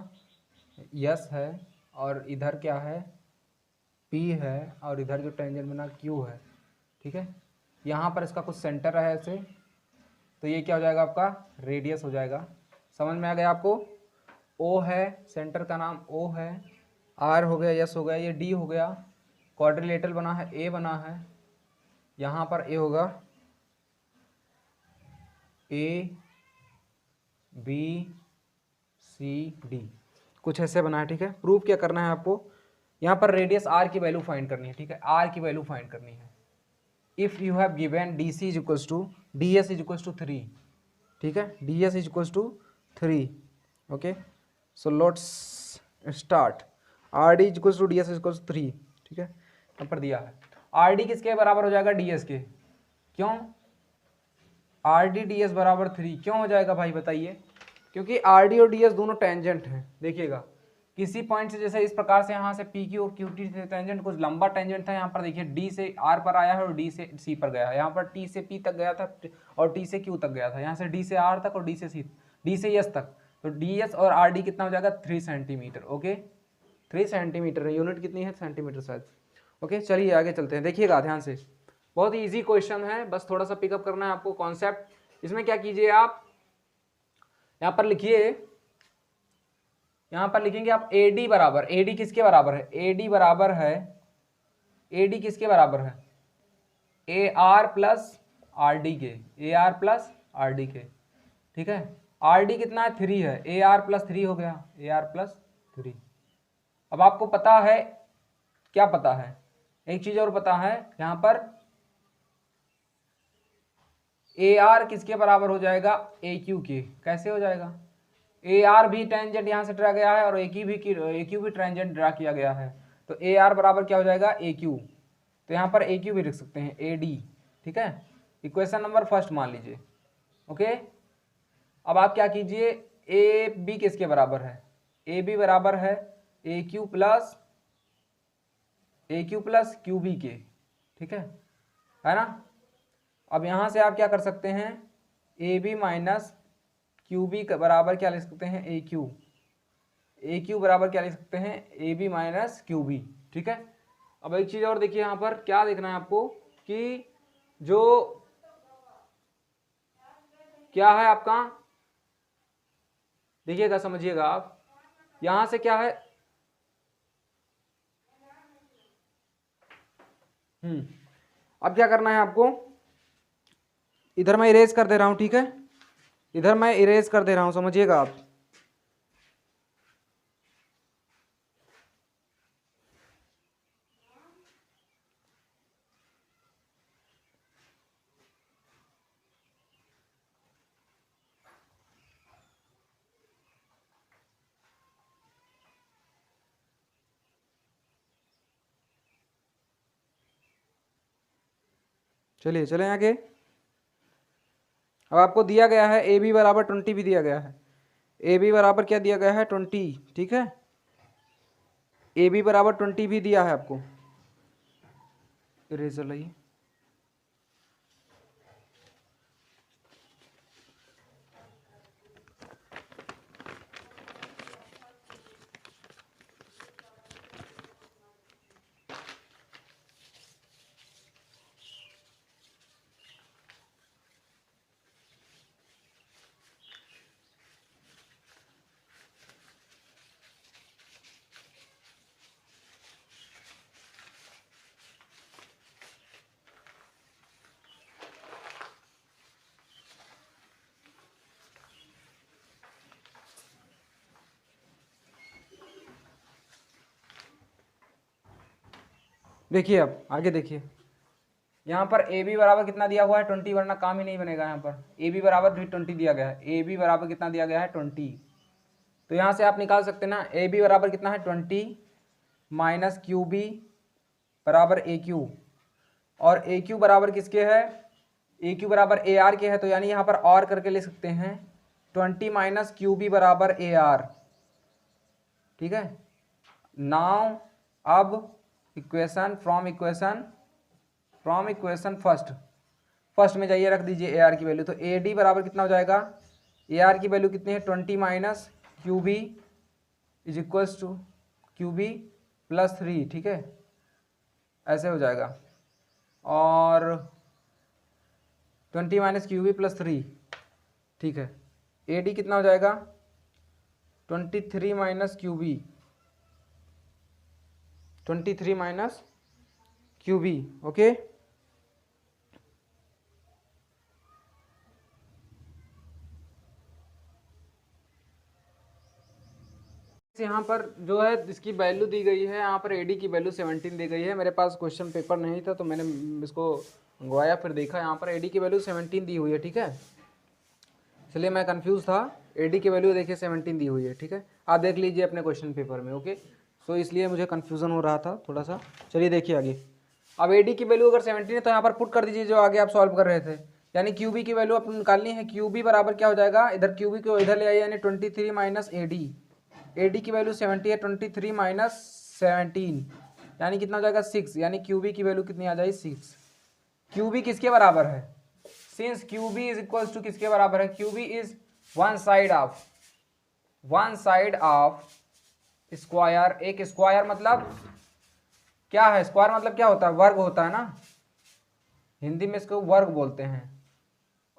यस है, और इधर क्या है पी है, और इधर जो टेंजेंट बना क्यू है, ठीक है। यहाँ पर इसका कुछ सेंटर है ऐसे, तो ये क्या हो जाएगा आपका रेडियस हो जाएगा। समझ में आ गया आपको। ओ है, सेंटर का नाम ओ है, आर हो गया, यस हो गया, ये डी हो गया, क्वाड्रिलेटरल बना है, ए बना है, यहाँ पर ए होगा, ए बी सी डी, कुछ ऐसे बना है, ठीक है। प्रूफ क्या करना है आपको, यहाँ पर रेडियस आर की वैल्यू फाइंड करनी है, ठीक है, आर की वैल्यू फाइंड करनी है। If you have given D C is equals to D S is equals to 3, ठीक है, D S is equals to 3, okay. So let's start, R D is equals to D S is equals to 3, ठीक है, यहाँ पर दिया है। R D किसके बराबर हो जाएगा, डी एस के, क्यों आर डी डी एस बराबर 3 क्यों हो जाएगा भाई बताइए, क्योंकि आर डी और डी एस दोनों टेंजेंट हैं। देखिएगा किसी पॉइंट से जैसे इस प्रकार से यहाँ से पी क्यू और क्यू टी से टेंजेंट कुछ लंबा टेंजेंट था, यहाँ पर देखिए डी से आर पर आया है और डी से सी पर गया है, यहाँ पर टी से पी तक गया था और टी से क्यू तक गया था, यहाँ से डी से आर तक और डी से सी, डी से एस तक, तो डी एस और आर डी कितना हो जाएगा 3 सेंटीमीटर, ओके 3 सेंटीमीटर है, यूनिट कितनी है सेंटीमीटर शायद, ओके। चलिए आगे चलते हैं, देखिएगा ध्यान से, बहुत ही ईजी क्वेश्चन है, बस थोड़ा सा पिकअप करना है आपको कॉन्सेप्ट। इसमें क्या कीजिए आप, यहाँ पर लिखिए, यहाँ पर लिखेंगे आप ए डी बराबर, ए डी किसके बराबर है, ए डी बराबर है, ए डी किसके बराबर है, A R plus R D के, A R plus R D के, ठीक है। आर डी कितना है 3 है, ए आर प्लस 3 हो गया, ए आर प्लस 3। अब आपको पता है, क्या पता है, एक चीज और पता है, यहाँ पर ए आर किसके बराबर हो जाएगा, ए क्यू के, कैसे हो जाएगा, ए आर भी टेंजेंट यहाँ से ड्रा गया है और ए क्यू भी टेंजेंट ड्रा किया गया है, तो ए आर बराबर क्या हो जाएगा ए क्यू, तो यहाँ पर ए क्यू भी लिख सकते हैं ए डी, ठीक है। इक्वेशन नंबर फर्स्ट मान लीजिए, ओके। अब आप क्या कीजिए, ए बी किसके बराबर है, ए बी बराबर है ए क्यू प्लस क्यू बी के, ठीक है ना। अब यहाँ से आप क्या कर सकते हैं, A B minus Q B बराबर क्या लिख सकते हैं, ए क्यू बराबर क्या लिख सकते हैं, A B minus Q B, ठीक है। अब एक चीज़ और देखिए, यहाँ पर क्या देखना है आपको कि जो क्या है आपका, देखिएगा समझिएगा आप, यहाँ से क्या है, अब क्या करना है आपको, इधर मैं इरेज कर दे रहा हूं, ठीक है, इधर मैं इरेज कर दे रहा हूं, समझिएगा आप। चलिए चले आगे। अब आपको दिया गया है ए बी बराबर 20 भी दिया गया है, ए बी बराबर क्या दिया गया है 20, ठीक है, ए बी बराबर 20 भी दिया है आपको, इरेजर लाइए, देखिए अब आगे देखिए, यहाँ पर ए बी बराबर कितना दिया हुआ है 20, वरना काम ही नहीं बनेगा। यहाँ पर ए बी बराबर भी 20 दिया गया है, ए बी बराबर कितना दिया गया है 20। तो यहाँ से आप निकाल सकते हैं ना, ए बी बराबर कितना है 20 माइनस क्यू बी बराबर ए क्यू, और ए क्यू बराबर किसके है, ए क्यू बराबर ए आर के है, तो यानी यहाँ पर और करके ले सकते हैं 20 माइनस क्यू बी बराबर ए आर। ठीक है, नाउ अब इक्वेशन फ्रॉम इक्वेशन फर्स्ट में जाइए, रख दीजिए ए आर की वैल्यू। तो ए डी बराबर कितना हो जाएगा, ए आर की वैल्यू कितनी है 20 minus Q B is equals to Q B plus 3। ठीक है, ऐसे हो जाएगा, और 20 माइनस क्यू बी प्लस 3। ठीक है, ए डी कितना हो जाएगा 23 minus Q B, 23 minus Q B. Okay, यहाँ पर जो है इसकी वैल्यू दी गई है, यहाँ पर एडी की वैल्यू 17 दी गई है। मेरे पास क्वेश्चन पेपर नहीं था तो मैंने इसको मंगवाया, फिर देखा यहाँ पर एडी की वैल्यू 17 दी हुई है। ठीक है, इसलिए मैं कंफ्यूज था, एडी की वैल्यू देखिए 17 दी हुई है। ठीक है, आप देख लीजिए अपने क्वेश्चन पेपर में। ओके, सो इसलिए मुझे कन्फ्यूज़न हो रहा था थोड़ा सा। चलिए देखिए आगे, अब एडी की वैल्यू अगर 17 है तो यहाँ पर पुट कर दीजिए जो आगे आप सॉल्व कर रहे थे, यानी क्यू बी की वैल्यू आपको निकालनी है। क्यू बी बराबर क्या हो जाएगा, इधर क्यू बी को इधर ले आइए, यानी 23 minus A D, A D की वैल्यू 70 है, 23 माइनस 17 यानी कितना हो जाएगा 6, यानी क्यू बी की वैल्यू कितनी आ जाएगी 6। क्यू बी किसके बराबर है, since Q B is equals to किसके बराबर है, Q B is one side of square. एक स्क्वायर मतलब क्या है, स्क्वायर मतलब क्या होता है, वर्ग होता है ना, हिंदी में इसको वर्ग बोलते हैं।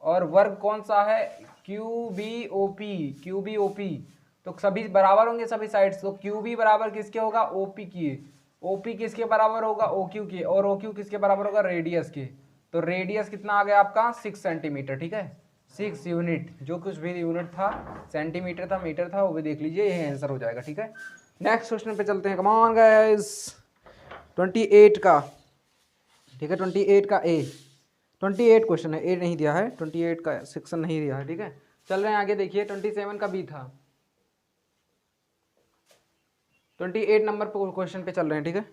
और वर्ग कौन सा है, क्यू बी ओ पी, तो सभी बराबर होंगे सभी साइड्स। तो क्यू बी बराबर किसके होगा, ओ पी की, ओ पी किसके बराबर होगा, ओ क्यू की, और ओ क्यू किसके बराबर होगा, रेडियस के। तो रेडियस कितना आ गया आपका 6 सेंटीमीटर। ठीक है, 6 यूनिट, जो कुछ भी यूनिट था, सेंटीमीटर था, मीटर था, वो भी देख लीजिए, यही आंसर हो जाएगा। ठीक है, नेक्स्ट क्वेश्चन पे चलते हैं, कम ऑन गाइस, 28 का। ठीक है, 28 का ए, 28 क्वेश्चन है, ए नहीं दिया है, 28 का सेक्शन नहीं दिया है। ठीक है, चल रहे हैं आगे, देखिए 27 का बी था, 28 नंबर पर क्वेश्चन पे चल रहे हैं। ठीक है,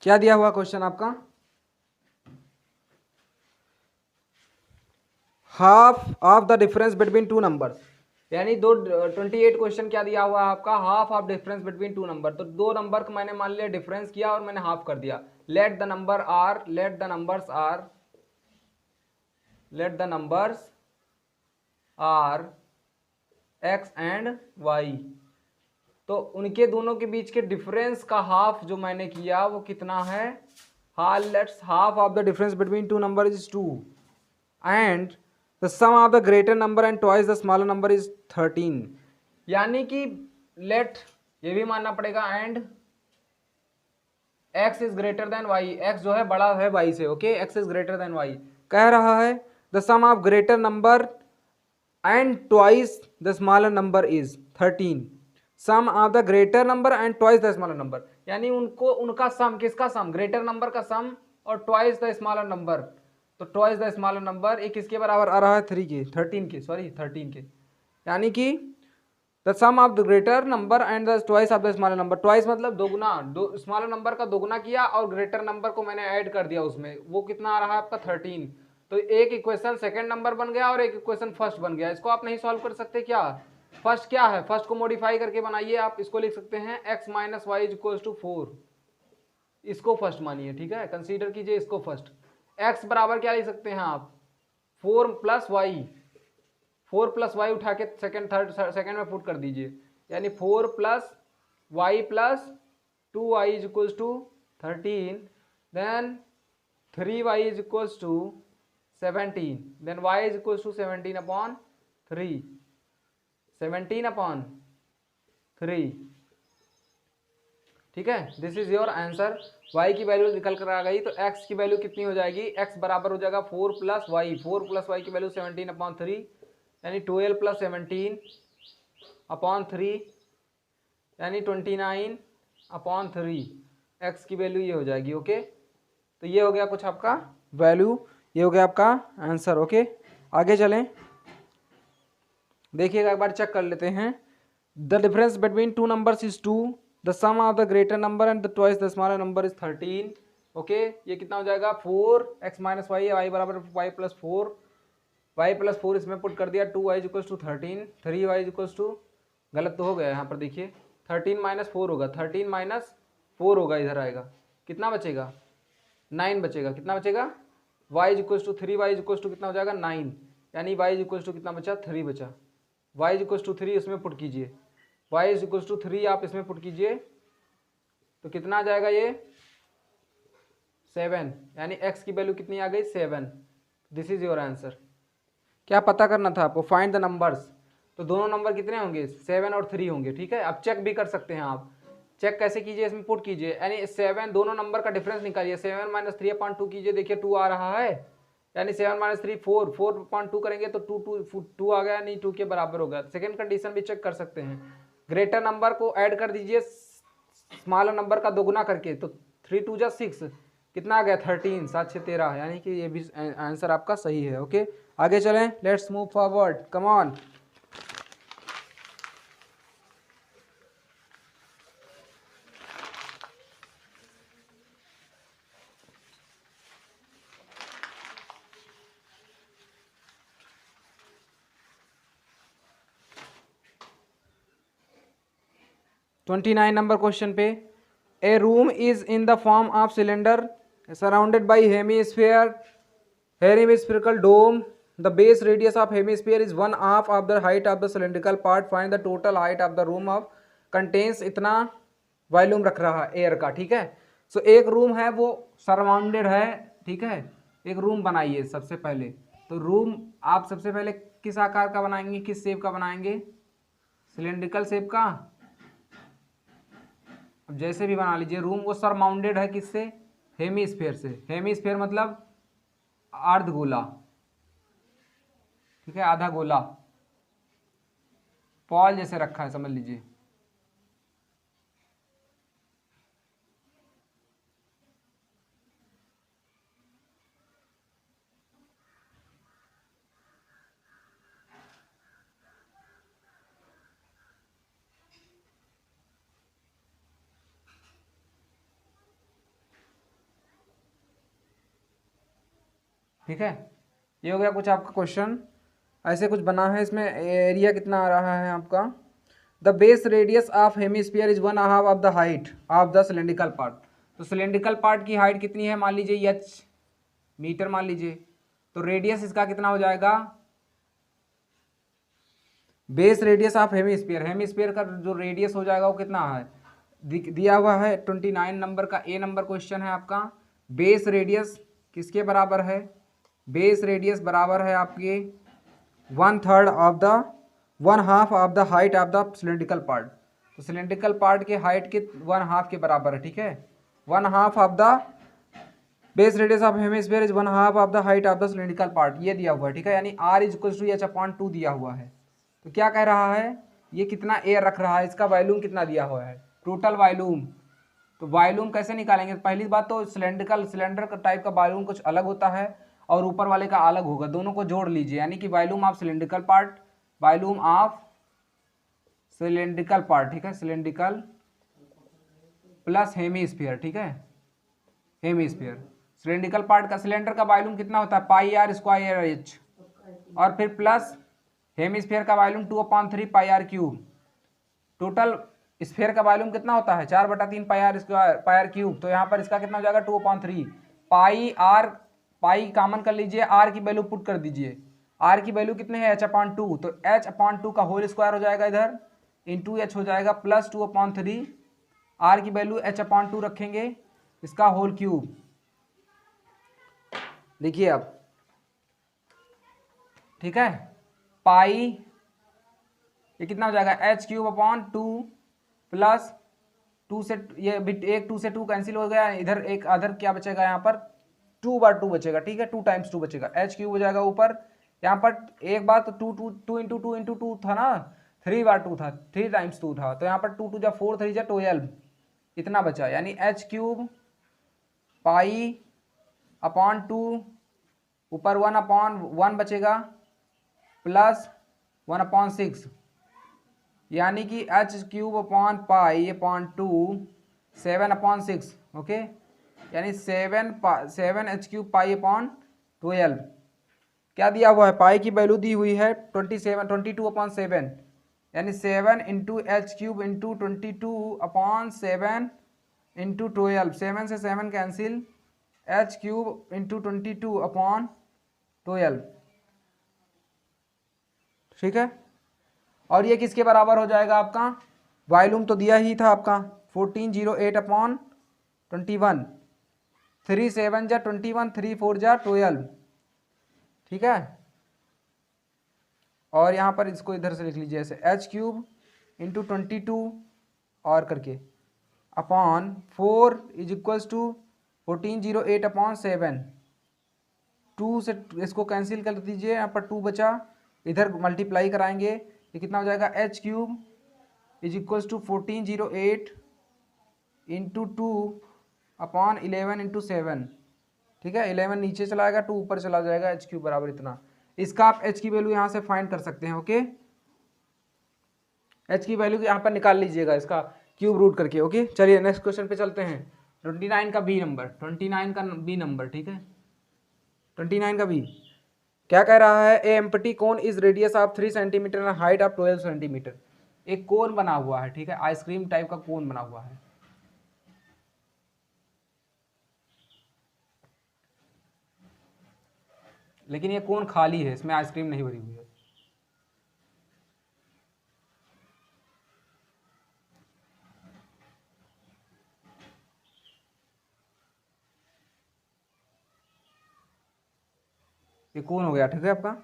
क्या दिया हुआ क्वेश्चन आपका, half of the difference between two number, यानी 28 क्वेश्चन क्या दिया हुआ है आपका, half of difference between two number. तो दो नंबर को मैंने मान लिया डिफरेंस किया और मैंने हाफ कर दिया। Let the numbers are x and y, तो उनके दोनों के बीच के डिफरेंस का हाफ जो मैंने किया वो कितना है, let's half of the difference between two number is 2 and the sum of the greater number and twice the smaller number is 13। यानी कि लेट ये भी मानना पड़ेगा and x is greater than y, x जो है बड़ा है y से। Okay, x is greater than y कह रहा है, the sum of greater number and twice the smaller number is 13, some of the greater number and twice the smaller number, यानी उनका सम, किसका सम, ग्रेटर नंबर का सम और twice the smaller number. तो twice the smaller number एक किसके बराबर आ रहा है, 13 के, यानी कि the sum of the greater number and the twice of the smaller number. Twice मतलब दोगुना, स्मॉलर नंबर का दोगुना किया और ग्रेटर नंबर को मैंने ऐड कर दिया उसमें, वो कितना आ रहा है आपका 13। तो एक इक्वेशन सेकंड नंबर बन गया और एक इक्वेशन फर्स्ट बन गया। इसको आप नहीं सॉल्व कर सकते क्या, फर्स्ट क्या है, फर्स्ट को मॉडिफाई करके बनाइए आप, इसको लिख सकते हैं x minus y is equal to 4, इसको फर्स्ट मानिए। ठीक है, कंसीडर कीजिए इसको फर्स्ट। x बराबर क्या लिख सकते हैं आप, 4 प्लस वाई उठा के सेकंड में पुट कर दीजिए, यानी 4 plus y plus 2y is equal to 13, then 3y is equal to 17, then y is equal to 17 upon 3, 17 upon 3। ठीक है, this is your answer. y की वैल्यू निकल कर आ गई, तो x की वैल्यू कितनी हो जाएगी, x बराबर हो जाएगा 4 प्लस वाई की वैल्यू 17 अपॉन 3, यानी 12 + 17 अपॉन 3 यानी 29/3। एक्स की वैल्यू ये हो जाएगी। ओके, तो ये हो गया कुछ आपका वैल्यू, ये हो गया आपका आंसर। ओके, आगे चलें, देखिएगा एक बार चेक कर लेते हैं। The difference between two numbers is 2, the sum of the greater number and the twice the smaller number is 13। Okay, ये कितना हो जाएगा 4x - y, y बराबर y + 4, y + 4 इसमें पुट कर दिया, 2y = 13, 3y = गलत तो हो गया यहाँ पर, देखिए 13 - 4 होगा, 13 - 4 होगा, इधर आएगा, कितना बचेगा 9 बचेगा। कितना बचेगा y = 3y = कितना हो जाएगा 9, यानी y = कितना बचा 3 बचा। y = 3 इसमें पुट कीजिए, y = 3 आप इसमें पुट कीजिए तो कितना आ जाएगा ये 7, यानी x की वैल्यू कितनी आ गई 7। This is your answer. क्या पता करना था आपको, फाइंड द नंबर्स। तो दोनों नंबर कितने होंगे 7 और 3 होंगे। ठीक है, अब चेक भी कर सकते हैं आप। चेक कैसे कीजिए, इसमें पुट कीजिए, यानी 7 दोनों नंबर का डिफरेंस निकालिए, 7 - 3/2 कीजिए, देखिए 2 आ रहा है, यानी 7 - 3 4, 4/2 करेंगे तो 2 आ गया, नहीं 2 के बराबर होगा। सेकेंड कंडीशन भी चेक कर सकते हैं, ग्रेटर नंबर को ऐड कर दीजिए स्मॉलर नंबर का दोगुना करके, तो 3 2 = 6, कितना आ गया 13, 7 6 13, यानी कि ये भी आंसर आपका सही है। ओके, आगे चलें, let's move forward, come on. $29 number question पे, a room is in the form of cylinder surrounded by hemispherical dome, the base radius of hemisphere is 1/2 of the height of the cylindrical part, find the total height of the room of contents, इतना volume रख रहा है air का। ठीक है, सो एक room है वो सराउंडेड है। ठीक है, एक रूम बनाइए सबसे पहले, तो रूम आप सबसे पहले किस आकार का बनाएंगे, किस शेप का बनाएंगे, सिलेंड्रिकल शेप का। अब जैसे भी बना लीजिए, रूम वो सरमाउंडेड है किससे, हेमिस्फीयर से। हेमिस्फीयर मतलब अर्ध गोला, ठीक है, आधा गोला, पॉल जैसे रखा है समझ लीजिए। ठीक है, ये हो गया कुछ आपका क्वेश्चन, ऐसे कुछ बना है। इसमें एरिया कितना आ रहा है आपका, the base radius of hemisphere is 1/2 of the height of the cylindrical part. तो सिलेंड्रिकल पार्ट की हाइट कितनी है, मान लीजिए h मीटर मान लीजिए, तो रेडियस इसका कितना हो जाएगा, base radius of hemisphere, hemisphere का जो रेडियस हो जाएगा वो कितना है, दिया हुआ है 29 नंबर का ए नंबर क्वेश्चन है आपका। बेस रेडियस किसके बराबर है, बेस रेडियस बराबर है आपके 1/2 of the height of the cylindrical part. तो सिलेंड्रिकल पार्ट के हाइट के 1/2 के बराबर है। ठीक है, 1/2 of the base radius of hemisphere is 1/2 of the height of the cylindrical part, ये दिया हुआ है। ठीक है, यानी r = h/2 दिया हुआ है। तो क्या कह रहा है, ये कितना एयर रख रहा है, इसका वॉल्यूम कितना दिया हुआ है, टोटल वॉल्यूम। तो वॉल्यूम कैसे निकालेंगे, पहली बात तो सिलेंडर का टाइप का वॉल्यूम कुछ अलग होता है और ऊपर वाले का अलग होगा, दोनों को जोड़ लीजिए, यानी कि volume of cylindrical part, volume of cylindrical part, ठीक है, सिलेंड्रिकल प्लस हेमिस्फीयर। ठीक है, हेमिस्फीयर सिलेंड्रिकल पार्ट का, सिलेंडर का वॉल्यूम कितना होता है πr²h, और फिर प्लस हेमिस्फीयर का वॉल्यूम 2/3 πr³। टोटल स्फीयर का वॉल्यूम कितना होता है 4/3 πr², तो यहाँ पर इसका कितना हो जाएगा 2/3 पाई कॉमन कर लीजिए, आर की वैल्यू पुट कर दीजिए, आर की वैल्यू कितने है h/2, तो h/2 का होल स्क्वायर हो जाएगा इधर, इंटू h हो जाएगा प्लस 2/3, आर की वैल्यू h/2 रखेंगे, इसका होल क्यूब। देखिए अब, ठीक है, पाई ये कितना हो जाएगा h³ प्लस 2 से ये एक 2 से 2 कैंसिल हो गया, इधर एक अदर क्या बचेगा यहाँ पर 2/2 बचेगा। ठीक है, 2 × 2 बचेगा, h³ हो जाएगा ऊपर यहाँ पर एक बार तो टू इंटू टू था ना, 3 बार 2 था, 3 टाइम्स 2 था, तो यहाँ पर 2 जा 4 3 जा 12 इतना बचा, यानी h क्यूब पाई अपॉन 2 ऊपर 1 अपॉन 1 बचेगा प्लस 1 अपॉन 6, यानी कि h cube upon pi upon 2 7 upon 6, okay, यानी 7 h क्यूब पाई अपॉन 12। क्या दिया हुआ है, पाई की वैल्यू दी हुई है 22 अपॉन 7, यानी 7 into H cube into 22 upon 7 into 12, 7 से 7 cancel, H cube into 22 upon 12, ठीक है। और ये किसके बराबर हो जाएगा आपका, वॉल्यूम तो दिया ही था आपका 1408 अपॉन 21, 3 7 जा 21, 3 4 जा 12, ठीक है। और यहाँ पर इसको इधर से लिख लीजिए ऐसे, एच क्यूब इंटू 22 और करके upon 4 is equals to 1408 upon 7, 2 से इसको कैंसिल कर दीजिए, यहाँ पर 2 बचा, इधर मल्टीप्लाई कराएंगे, ये कितना हो जाएगा, H cube is equals to 1408 into 2 upon 11 into 7, ठीक है। 11 नीचे चला जाएगा, 2 ऊपर चला जाएगा, एच क्यूब बराबर इतना। इसका आप एच की वैल्यू यहाँ से फाइंड कर सकते हैं, ओके। एच की वैल्यू यहाँ पर निकाल लीजिएगा इसका क्यूब रूट करके, ओके। चलिए नेक्स्ट क्वेश्चन पे चलते हैं। 29 का बी नंबर, 29 का बी नंबर, ठीक है। 29 का बी क्या कह रहा है, a empty cone is radius of 3 centimetre and height of 12 centimetre. एक कोन बना हुआ है, ठीक है, आइसक्रीम टाइप का कोन बना हुआ है। लेकिन ये कोन खाली है, इसमें आइसक्रीम नहीं भरी हुई है। ये कोन हो गया, ठीक है आपका।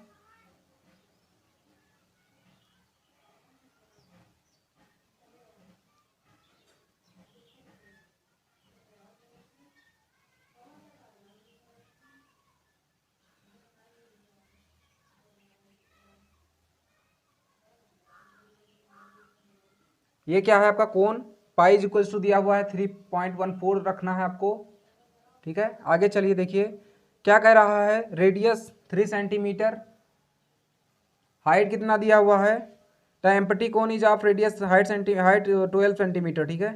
ये क्या है आपका कोन, पाई इज इक्वल्स टू दिया हुआ है 3.14 रखना है आपको, ठीक है। आगे चलिए देखिए क्या कह रहा है, रेडियस 3 सेंटीमीटर, हाइट कितना दिया हुआ है, the empty cone is of radius height 12 centimetre, ठीक है।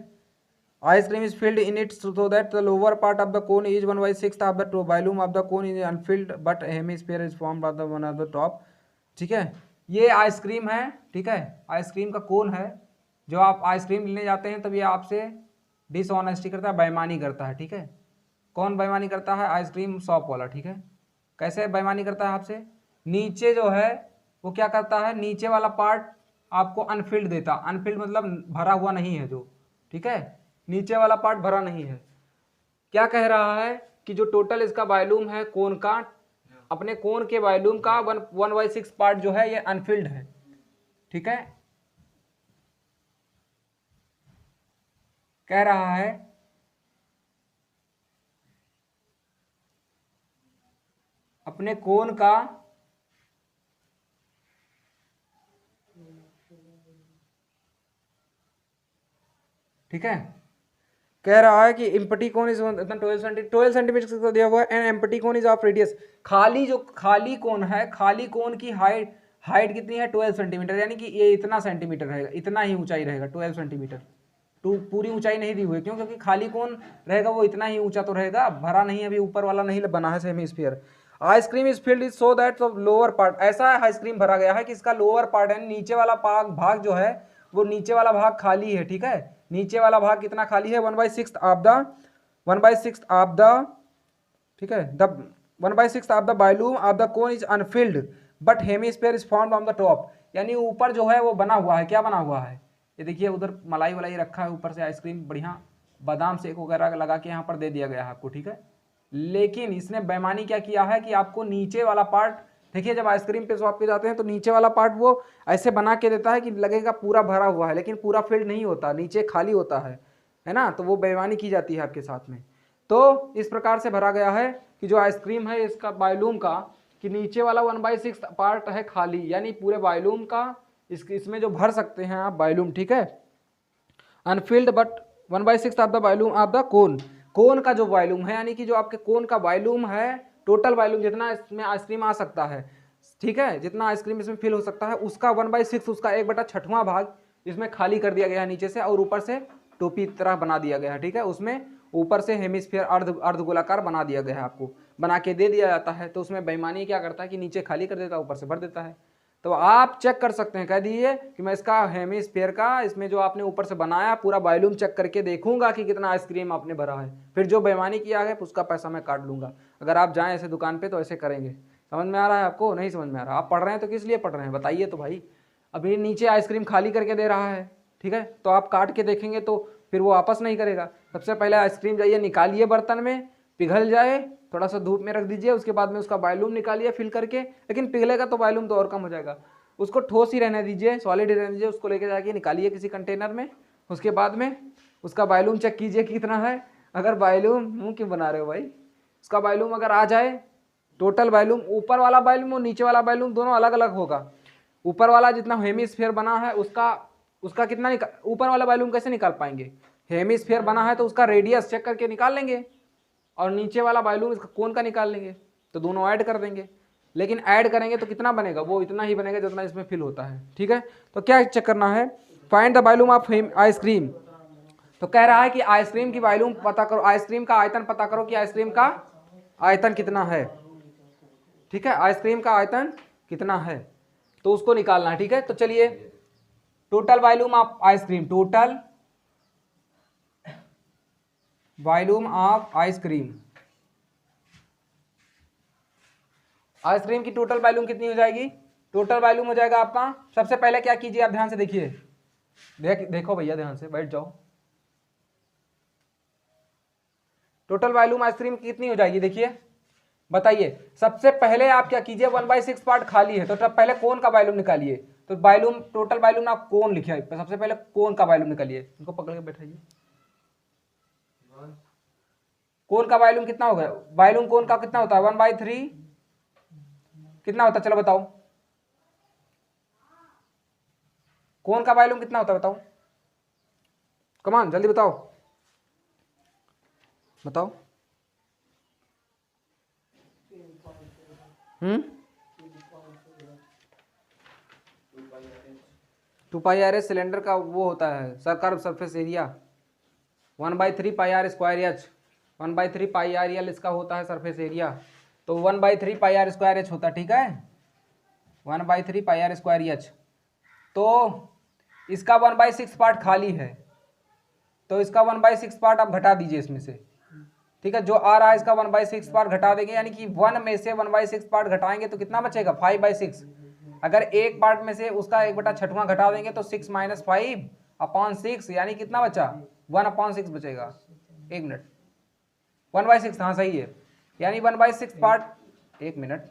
Ice cream is filled in it so that the lower part of the cone is 1/6 of the volume of the cone is Anfield but hemisphere is formed of the one of the top, ठीक है। ये ice cream है, ठीक है, ice cream का कोन है। जो आप आइसक्रीम लेने जाते हैं तब ये आपसे डिसऑनेस्टी करता है, बेईमानी करता है, ठीक है। कौन बेईमानी करता है, आइसक्रीम शॉप वाला, ठीक है। कैसे बेईमानी करता है आपसे, नीचे जो है वो क्या करता है, नीचे वाला पार्ट आपको अनफिल्ड देता, अनफिल्ड मतलब भरा हुआ नहीं है जो, ठीक है, नीचे वाला पार्ट भरा नहीं है। क्या कह रहा है कि जो टोटल इसका वॉल्यूम है कोन का, अपने कोन के वॉल्यूम का 1/6 पार्ट जो है ये अनफिल्ड है, ठीक है। कह रहा है अपने कोन का ठीक है, कह रहा है कि एम्प्टी कोन इज 12 सेंटीमीटर दिया हुआ है and empty cone is of radius, खाली जो खाली कोन है, खाली कोन की हाइट कितनी है 12 सेंटीमीटर, यानी कि ये इतना सेंटीमीटर रहेगा, इतना ही ऊंचाई रहेगा 12 सेंटीमीटर। तो पूरी ऊंचाई नहीं दी हुई है, क्यों, क्योंकि खाली कोन रहेगा वो इतना ही ऊंचा तो रहेगा, भरा नहीं, अभी ऊपर वाला नहीं बना है hemisphere. Ice cream is filled is so that lower part, ऐसा आइसक्रीम भरा गया है कि इसका लोअर पार्ट है, नीचे वाला भाग जो है वो नीचे वाला भाग खाली है, ठीक है। नीचे वाला भाग कितना खाली है, 1/6 ऑफ द ठीक है, the 1/6 of the volume of the cone is Anfield but hemisphere is formed on the top, यानी ऊपर जो है वो बना हुआ है, क्या बना हुआ है, ये देखिए उधर मलाई वलाई रखा है, ऊपर से आइसक्रीम बढ़िया बादाम शेक वगैरह लगा के यहाँ पर दे दिया गया है आपको, ठीक है। लेकिन इसने बेईमानी क्या किया है कि आपको नीचे वाला पार्ट, देखिए जब आइसक्रीम पे शॉप पे जाते हैं तो नीचे वाला पार्ट वो ऐसे बना के देता है कि लगेगा पूरा भरा हुआ है, लेकिन पूरा फिल्ड नहीं होता, नीचे खाली होता है ना, तो वो बेईमानी की जाती है आपके साथ में। तो इस प्रकार से भरा गया है कि जो आइसक्रीम है इसका वॉल्यूम का कि नीचे वाला 1/6 पार्ट है खाली, यानी पूरे वॉल्यूम का इसमें जो भर सकते हैं आप वॉल्यूम, ठीक है, unfilled but 1/6 of the volume of the cone, cone का जो वॉल्यूम है, यानी कि जो आपके कोन का वॉल्यूम है, टोटल वॉल्यूम जितना इसमें आइसक्रीम आ सकता है, ठीक है, जितना आइसक्रीम इसमें फिल हो सकता है, उसका 1/6 उसका 1/6वां भाग इसमें खाली कर दिया गया है नीचे से, और ऊपर से टोपी तरह बना दिया गया है, ठीक है, उसमें ऊपर से हेमिस्फीयर अर्ध गोलाकार बना दिया गया है, आपको बना के दे दिया जाता है। तो उसमें बेईमानी क्या करता है कि नीचे खाली कर देता है, ऊपर से भर देता है। तो आप चेक कर सकते हैं, कह दीजिए कि मैं इसका हेमिस्फीयर का इसमें जो आपने ऊपर से बनाया पूरा वॉल्यूम चेक करके देखूंगा कि कितना आइसक्रीम आपने भरा है, फिर जो बेईमानी किया है उसका पैसा मैं काट लूंगा। अगर आप जाएं ऐसे दुकान पे तो ऐसे करेंगे। समझ में आ रहा है आपको? नहीं समझ में आ रहा? आप पढ़ रहे हैं तो किस लिए पढ़ रहे हैं बताइए तो भाई। अभी नीचे आइसक्रीम खाली करके दे रहा है, ठीक है, तो आप काट के देखेंगे तो फिर वो वापस नहीं करेगा। सबसे पहले आइसक्रीम जाइए निकालिए बर्तन में, पिघल जाए, थोड़ा सा धूप में रख दीजिए, उसके बाद में उसका वॉल्यूम निकालिए फिल करके, लेकिन पिघलेगा तो वॉल्यूम तो और कम हो जाएगा। उसको ठोस ही रहने दीजिए, सॉलिड ही रहने दीजिए, उसको लेके जाके निकालिए किसी कंटेनर में, उसके बाद में उसका वॉल्यूम चेक कीजिए कितना है। अगर वॉल्यूम, मुँह क्यों बना रहे हो भाई, उसका वॉल्यूम अगर आ जाए, टोटल वॉल्यूम, ऊपर वाला वॉल्यूम और नीचे वाला वॉल्यूम दोनों अलग अलग होगा। ऊपर वाला जितना हेमिस्फीयर बना है उसका कितना ऊपर वाला वॉल्यूम कैसे निकाल पाएंगे? हेमिस्फीयर बना है तो उसका रेडियस चेक करके निकाल लेंगे, और नीचे वाला वॉल्यूम इसका कोन का निकाल लेंगे, तो दोनों ऐड कर देंगे। लेकिन ऐड करेंगे तो कितना बनेगा? वो इतना ही बनेगा जितना इसमें फिल होता है, ठीक है। तो क्या चेक करना है? Find the volume of ice cream. तो कह रहा है कि आइसक्रीम की वॉल्यूम पता करो, आइसक्रीम का आयतन पता करो कि आइसक्रीम का आयतन कितना है, ठीक है, आइसक्रीम का आयतन कितना है, तो उसको निकालना है, ठीक है। तो चलिए, total volume of ice cream, total volume of ice cream, ice cream की टोटल वॉल्यूम कितनी हो जाएगी? टोटल वॉल्यूम हो जाएगा आपका, सबसे पहले क्या कीजिए आप ध्यान से देखिए, देखो भैया ध्यान से बैठ जाओ। टोटल वॉल्यूम आइसक्रीम की कितनी हो जाएगी देखिए, बताइए। सबसे पहले आप क्या कीजिए, 1/6 पार्ट खाली है, तो तब पहले कोन का वॉल्यूम निकालिए। तो वॉल्यूम, टोटल वॉल्यूम आप कोन लिखिए, सबसे पहले कोन का वॉल्यूम निकालिए, इनको पकड़ के बैठाइए। कोन का वॉल्यूम कितना होगा? वॉल्यूम कोन का कितना होता है? 1/3 कितना होता है? चलो बताओ, कोन का वॉल्यूम कितना होता है बताओ, कमान जल्दी बताओ, बताओ। 2πr सिलेंडर का वो होता है circle surface area, 1/3 πr square H, 1/3 πr L इसका होता है सरफेस एरिया, तो 1/3 πr स्क्वायर एच होता है, ठीक है, 1/3 πr स्क्वायर एच। तो इसका 1/6 पार्ट खाली है, तो इसका 1/6 पार्ट आप घटा दीजिए इसमें से, ठीक है, जो आ रहा है इसका 1/6 पार्ट घटा देंगे, यानी कि 1 में से 1/6 पार्ट घटाएंगे तो कितना बचेगा? 5/6। अगर एक पार्ट में से उसका 1/6वां घटा देंगे तो 6 - 5/6, यानी कितना बचा? 1/6 बचेगा। एक मिनट, 1/6, हाँ सही है, यानी 1/6 पार्ट, एक मिनट,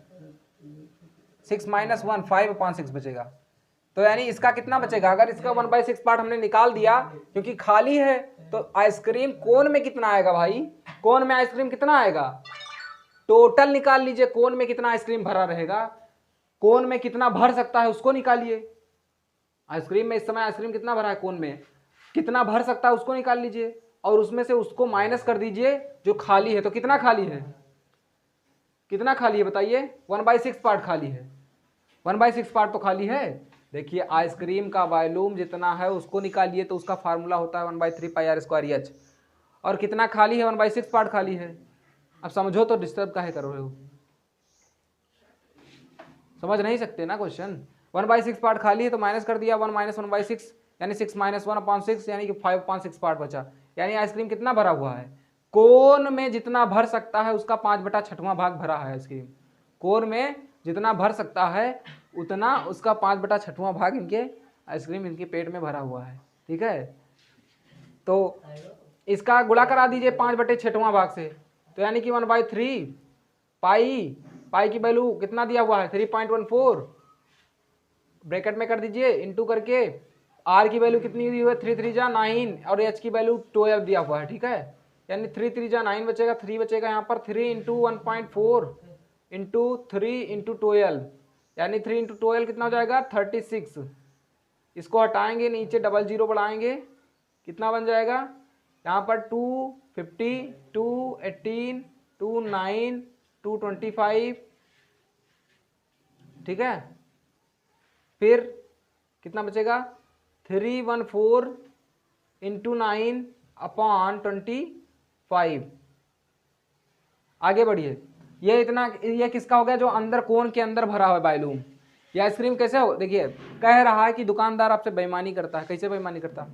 6 - 1 5/6 बचेगा। तो यानी इसका कितना बचेगा? अगर इसका 1/6 पार्ट हमने निकाल दिया क्योंकि खाली है, तो आइसक्रीम कोन में कितना आएगा भाई? कोन में आइसक्रीम कितना आएगा? टोटल निकाल लीजिए, कोन में कितना आइसक्रीम भरा रहेगा, कोन में कितना भर सकता है उसको निकालिए। आइसक्रीम में इस समय आइसक्रीम कितना भरा है, कोन में कितना भर सकता है उसको निकाल लीजिए, और उसमें से उसको माइनस कर दीजिए जो खाली है। तो कितना खाली है? कितना खाली है बताइए? 1/6 पार्ट खाली है, 1/6 पार्ट तो खाली है। देखिए आइसक्रीम का वॉल्यूम जितना है उसको निकालिए, तो उसका फार्मूला होता है 1/3 πr स्क्वायर एच, और कितना खाली है? 1/6 पार्ट खाली है। अब समझो तो डिस्टर्ब काहे कर रहे हो? समझ नहीं सकते ना क्वेश्चन? 1/6 पार्ट खाली है तो माइनस कर दिया, 1 - 1/6 यानी 6 - 1/6, यानी कि 5/6 पार्ट बचा। यानी आइसक्रीम कितना भरा हुआ है? कोन में जितना भर सकता है उसका 5/6वां भाग भरा है आइसक्रीम। कोन में जितना भर सकता है उतना उसका 5/6वां भाग इनके आइसक्रीम इनके पेट में भरा हुआ है, ठीक है। तो इसका गुणा करा दीजिए 5/6वां भाग से, तो यानी कि 1/3 पाई की वैल्यू कितना दिया हुआ है? 3.14, ब्रैकेट में कर दीजिए, इंटू करके आर की वैल्यू कितनी दी हुई है? 3 3 जा 9, और एच की वैल्यू 12 दिया हुआ है, ठीक है। यानी 3 3 जा 9 बचेगा, 3 बचेगा यहाँ पर, 3 × 1.4 इंटू 3 इंटू 12, यानी 3 इंटू 12 कितना हो जाएगा 36। इसको हटाएंगे, नीचे डबल जीरो बढ़ाएंगे, कितना बन जाएगा यहाँ पर 250, 218, 29, 225, ठीक है। फिर कितना बचेगा 314 इंटू 9 अपॉन 25। आगे बढ़िए, ये इतना, ये किसका हो गया जो अंदर कोन के अंदर भरा हुआ है वॉल्यूम। ये आइसक्रीम कैसे हो, देखिए कह रहा है कि दुकानदार आपसे बेईमानी करता है। कैसे बेईमानी करता है,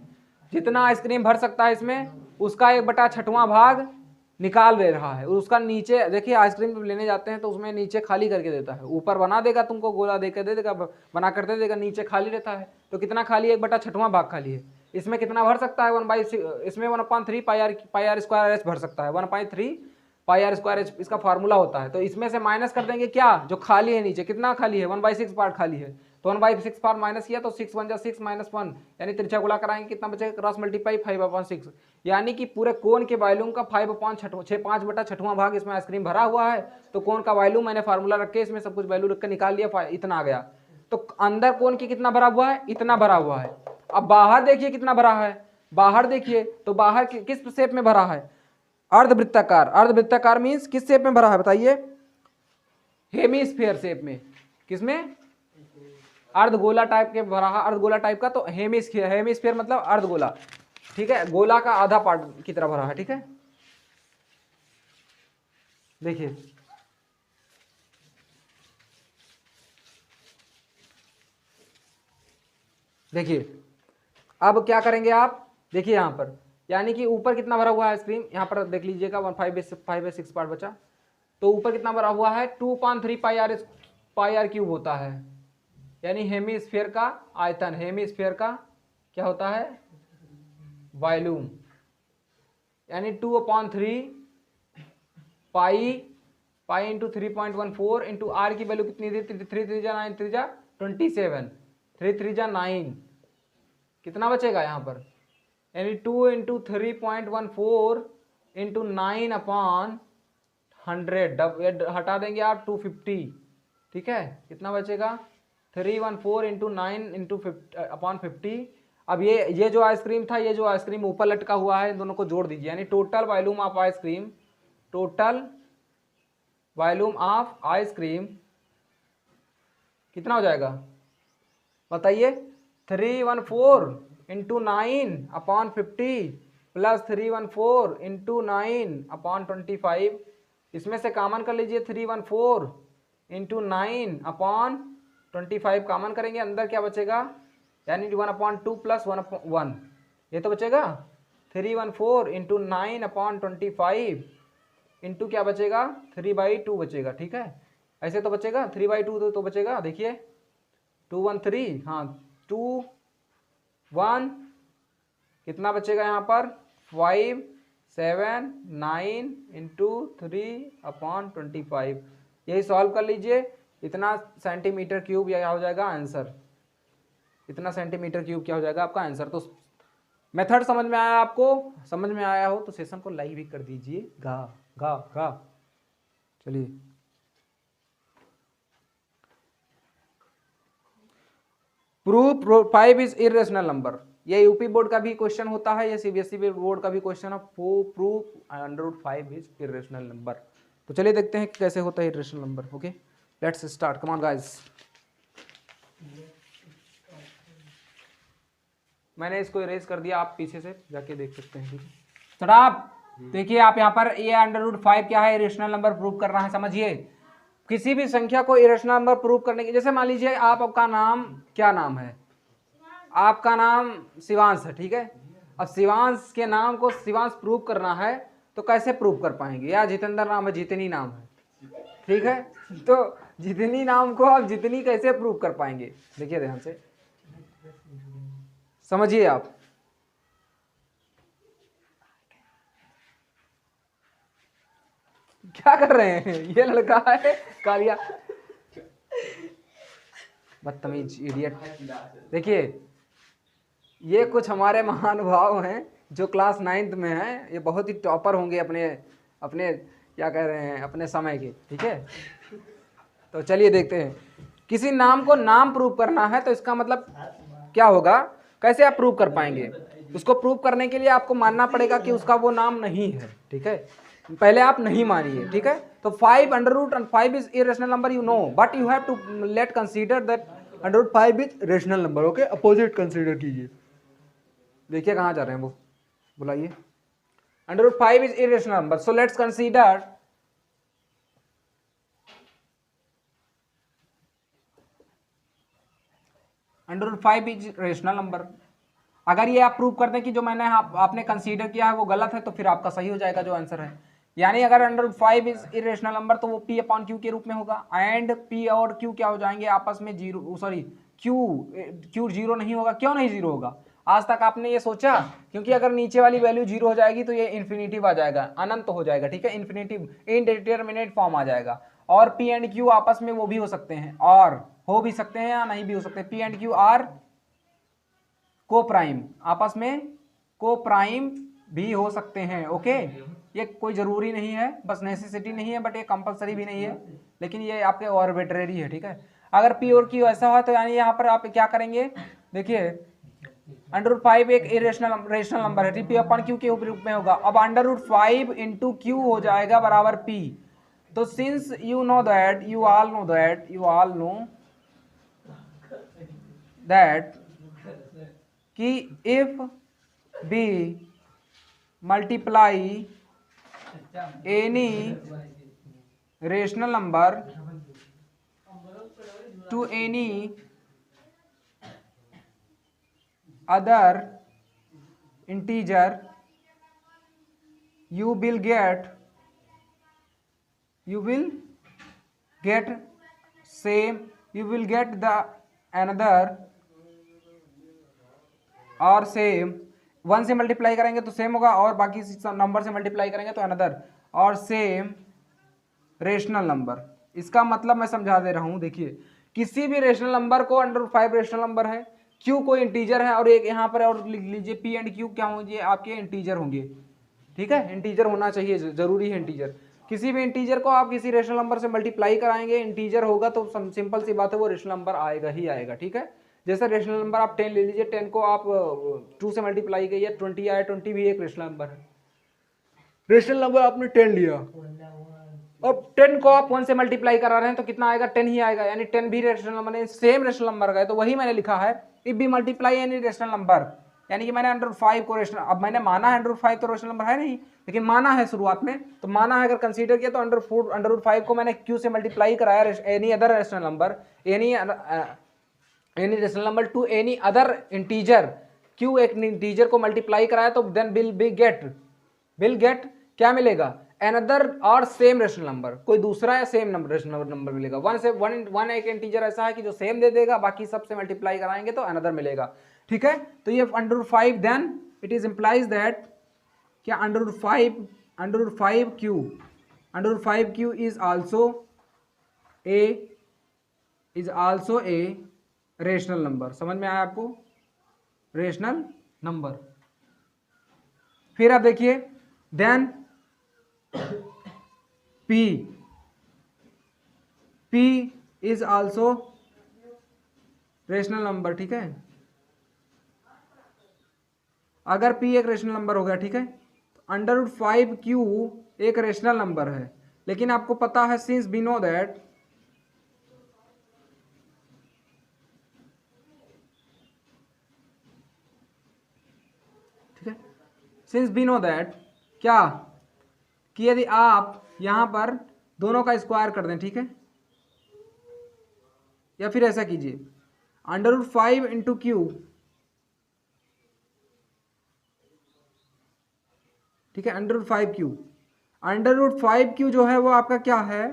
जितना आइसक्रीम भर सकता है इसमें उसका 1/6वां भाग निकाल दे रहा है। उसका नीचे देखिए, आइसक्रीम लेने जाते हैं तो उसमें नीचे खाली करके देता है, ऊपर बना देगा तुमको गोला देकर दे देगा, बना कर दे देगा, नीचे खाली रहता है। तो कितना खाली है 1/6वां भाग खाली है। इसमें कितना भर सकता है 1/6, इसमें 1/3 पाई आर स्क्वायर एच भर सकता है, 1/3 पाई आर स्क्वायर एच इसका फार्मूला होता है। तो इसमें से माइनस कर देंगे क्या, जो खाली है नीचे, कितना खाली है 1/6 पार्ट खाली है, तो 1/6 पार्ट माइनस किया तो 6 1 6 -1, यानी त्रिज्या गुणा कराएंगे कितना बचेगा, क्रॉस मल्टीप्लाई 5/6, यानी कि पूरे कोन के वॉल्यूम का 5/6वां भाग इसमें आइसक्रीम भरा हुआ है। तो कोन का वॉल्यूम मैंने फार्मूला रख के इसमें सब कुछ वैल्यू रख के निकाल लिया, इतना आ गया। तो अंदर कोन की कितना भरा हुआ है, इतना भरा हुआ है। अब बाहर देखिए कितना भरा है, बाहर देखिए तो बाहर किस शेप में भरा है, अर्धवृत्ताकार। अर्धवृत्ताकार मीन्स किस शेप में भरा है बताइए, हेमीस्फीयर शेप में। किसमें, अर्धगोला टाइप के भरा है, अर्धगोला टाइप का, तो हेमीस्फीयर, हेमीस्फीयर मतलब अर्धगोला, ठीक है, गोला का आधा पार्ट की तरह भरा है, ठीक है। देखिए देखिए अब क्या करेंगे आप, देखिए यहाँ पर, यानी कि ऊपर कितना भरा हुआ है आइसक्रीम, यहाँ पर देख लीजिएगा 5/6 पार्ट बचा। तो ऊपर कितना भरा हुआ है 2/3 पाई आर क्यूब होता है, यानी हेमीस्फीयर का आयतन, हेमीस्फीयर का क्या होता है वॉल्यूम, यानी 2/3 पाई इंटू 3.14 इंटू आर की वैल्यू कितनी थी, 3 3 9 3 27, 3 3 9, कितना बचेगा यहाँ पर, यानी 2 इंटू 3.14 इंटू 9/100, हटा देंगे आप 250, ठीक है, कितना बचेगा 314 इंटू 9 इंटू 50/50। अब ये जो आइसक्रीम था, ये जो आइसक्रीम ऊपर लटका हुआ है, इन दोनों को जोड़ दीजिए, यानी total volume of ice cream, total volume of ice cream कितना हो जाएगा बताइए, 314 इंटू 9/50 प्लस 314 इंटू 9/25। इसमें से कॉमन कर लीजिए, 314 इंटू 9/25 कॉमन करेंगे, अंदर क्या बचेगा, यानी 1/2 प्लस 1/1, ये तो बचेगा 314 इंटू 9/25 इंटू क्या बचेगा 3/2 बचेगा, ठीक है, ऐसे तो बचेगा 3/2 तो बचेगा, देखिए 213, हाँ 2 1 कितना बचेगा यहाँ पर 5 7 9 इंटू 3/25, यही सॉल्व कर लीजिए, इतना सेंटीमीटर क्यूब यह हो जाएगा आंसर, इतना सेंटीमीटर क्यूब क्या हो जाएगा आपका आंसर। तो मेथड समझ में आया आपको, समझ में आया हो तो सेशन को लाइक भी कर दीजिए, गा गा गा। चलिए प्रूफ 5 इज इरेशनल नंबर, ये यूपी बोर्ड का भी क्वेश्चन होता है, ये सीबीएसई बोर्ड का भी क्वेश्चन है, प्रूफ √5 इज इरेशनल नंबर। तो चलिए देखते हैं कि कैसे होता है irrational number. Okay let's start, come on guys. मैंने इसको इरेज कर दिया, आप पीछे से जाके देख सकते हैं, ठीक है। तो आप देखिए, आप यहाँ पर ये √5 क्या है, इरेशनल नंबर प्रूव करना है। समझिए, किसी भी संख्या को इरेशनल नंबर प्रूव करने की, जैसे मान लीजिए आपका नाम क्या नाम है, आपका नाम शिवांश है, ठीक है। अब शिवांश के नाम को शिवांश प्रूव करना है तो कैसे प्रूव कर पाएंगे, या जितेंद्र नाम है, जितनी नाम है, ठीक है, तो जितनी नाम को आप जितनी कैसे प्रूव कर पाएंगे, देखिए ध्यान से समझिए आप। क्या कर रहे हैं, ये लड़का है कालिया, बदतमीज इडियट। देखिए ये कुछ हमारे महानुभाव हैं जो क्लास 9th में हैं, ये बहुत ही टॉपर होंगे अपने अपने क्या कह रहे हैं अपने समय के, ठीक है। तो चलिए देखते हैं, किसी नाम को नाम प्रूव करना है तो इसका मतलब क्या होगा, कैसे आप प्रूव कर पाएंगे। उसको प्रूव करने के लिए आपको मानना पड़ेगा कि उसका वो नाम नहीं है, ठीक है, पहले आप नहीं मानिए, ठीक है। तो 5 under root 5 is irrational number, you know, but you have to let consider that under root 5 is rational number, okay, opposite consider कीजिए। देखिए कहाँ जा रहे हैं वो, बुलाइए। Under root 5 is irrational number, so let's consider under root 5 is rational number. अगर ये आप प्रूव कर दें कि जो मैंने आपने कंसीडर किया है वो गलत है, तो फिर आपका सही हो जाएगा जो आंसर है। यानी अगर under root 5 is irrational number तो वो P अपॉन Q के रूप में होगा, एंड P और Q क्या हो जाएंगे आपस में जीरो, सॉरी Q जीरो नहीं होगा। क्यों नहीं जीरो होगा? आज तक आपने ये सोचा, क्योंकि अगर नीचे वाली वैल्यू जीरो हो जाएगी तो ये इन्फिनिटिव आ जाएगा, अनंत हो जाएगा, ठीक है, इन्फिनिटिव इनडिटरमिनेट फॉर्म आ जाएगा। और P एंड Q आपस में वो भी हो सकते हैं, और हो भी सकते हैं या नहीं भी हो सकते। P एंड Q आर को प्राइम, आपस में को प्राइम भी हो सकते हैं, ओके। ये कोई जरूरी नहीं है, बस नेसेसिटी नहीं है, बट ये कंपलसरी भी नहीं है, लेकिन ये आपके आर्बिट्रेरी है, ठीक है। अगर P और Q ऐसा हो तो यानी यहाँ पर आप क्या करेंगे, देखिए अंडर रूट 5 एक रेशनल नंबर है, P अपॉन Q के रूप में होगा। अब अंडर रूट 5 इंटू Q हो जाएगा बराबर P। तो since you know that, you all know that कि if B multiply any rational number to any other integer, you will get same, you will get the another और same, 1 से multiply करेंगे तो same होगा, और बाकी number से multiply करेंगे तो अनदर और सेम रेशनल नंबर। इसका मतलब मैं समझा दे रहा हूं, देखिए किसी भी रेशनल नंबर को अंडर रूट 5 रेशनल नंबर है, Q कोई इंटीजर है, और एक यहाँ पर और लिख लीजिए P एंड Q क्या होंगे, आपके इंटीजर होंगे, ठीक है, इंटीजर होना चाहिए, जरूरी है इंटीजर। किसी भी इंटीजर को आप किसी रेशनल नंबर से मल्टीप्लाई कराएंगे, इंटीजर होगा तो सिंपल सी बात है वो रेशनल नंबर आएगा ही आएगा, ठीक है। जैसे रेशनल नंबर आप 10 ले लीजिए, 10 को आप 2 से मल्टीप्लाई करिए, 20 आया, 20 भी एक रेशनल नंबर है। रेशनल नंबर आपने 10 लिया, अब 10 को आप 1 से मल्टीप्लाई करा रहे हैं तो कितना आएगा, 10 ही आएगा, यानी 10 भी रेशनल नंबर है, सेम रेशनल नंबर का है। तो वही मैंने लिखा है, if B multiply any rational number, यानी कि मैंने अंडर रूट 5 को रेशनल, अब मैंने माना है अंडर रूट 5 तो रेशनल नंबर है नहीं, लेकिन माना है शुरुआत में, तो माना है अगर कंसीडर किया तो अंडर रूट 5 को मैंने Q से मल्टीप्लाई कराया any other rational number, any rational number to any other integer, Q एक इंटीजर को मल्टीप्लाई कराया तो देन विल गेट क्या मिलेगा, अनदर और सेम रेशनल नंबर, कोई दूसरा या सेम नंबर रेशनल नंबर मिलेगा। वन एक इंटीजर ऐसा है कि जो सेम दे देगा, बाकी सबसे मल्टीप्लाई कराएंगे तो अनदर मिलेगा, ठीक है। तो ये under root 5, then it is implies that क्या under root 5 Q is also a rational number. समझ में आया आपको, रेशनल नंबर। फिर आप देखिए, then P is also rational number, ठीक है। अगर P एक रेशनल नंबर हो गया, ठीक है, तो अंडर रूट 5 Q एक रेशनल नंबर है, लेकिन आपको पता है since we know that since we know that क्या कि यदि आप यहां पर दोनों का स्क्वायर कर दें, ठीक है, या फिर ऐसा कीजिए अंडर रूट 5 इंटू Q, ठीक है, अंडर रूट 5 Q जो है वो आपका क्या है,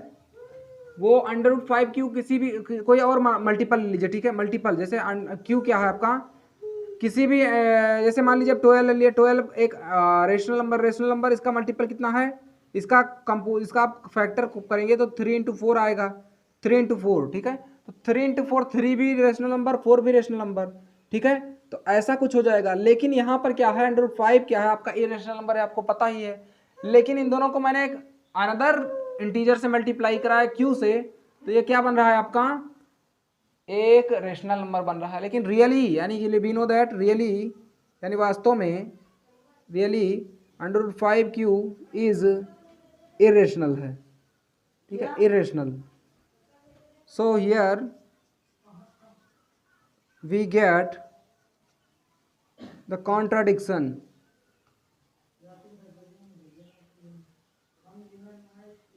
वो अंडर रूट 5 Q किसी भी कोई और मल्टीपल लीजिए, ठीक है, मल्टीपल, जैसे Q क्या है आपका, किसी भी जैसे मान लीजिए 12 ले लिए, 12 एक रेशनल नंबर, इसका मल्टीपल कितना है, इसका आप फैक्टर करेंगे तो 3 इंटू 4 आएगा, 3 इंटू 4, ठीक है। तो 3 इंटू 4, 3 भी रेशनल नंबर, 4 भी रेशनल नंबर, ठीक है। तो ऐसा कुछ हो जाएगा, लेकिन यहाँ पर क्या है, अंडर रूट 5 क्या है आपका इरेशनल नंबर है, आपको पता ही है, लेकिन इन दोनों को मैंने एक अनदर इंटीजर से मल्टीप्लाई कराया Q से, तो ये क्या बन रहा है आपका, एक रेशनल नंबर बन रहा है। लेकिन रियली यानी कि वी नो दैट रियली यानी वास्तव में रियली √5 इज इरेशनल है, ठीक है, irrational. So here we get the contradiction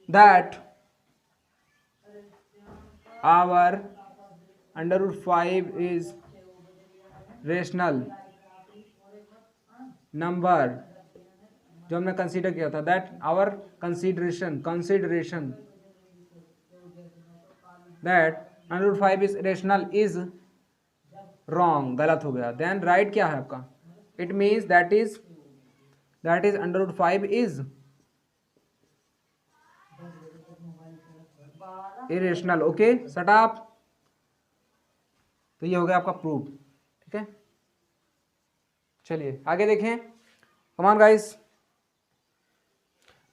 that our √5 is rational number जो हमने कंसीडर किया था, that our consideration that √5 is rational is wrong, गलत हो गया। देन राइट क्या है आपका, it means that is √5 is irrational. Okay shut up. तो ये हो गया आपका प्रूफ, ठीक है। चलिए आगे देखें, come on guys.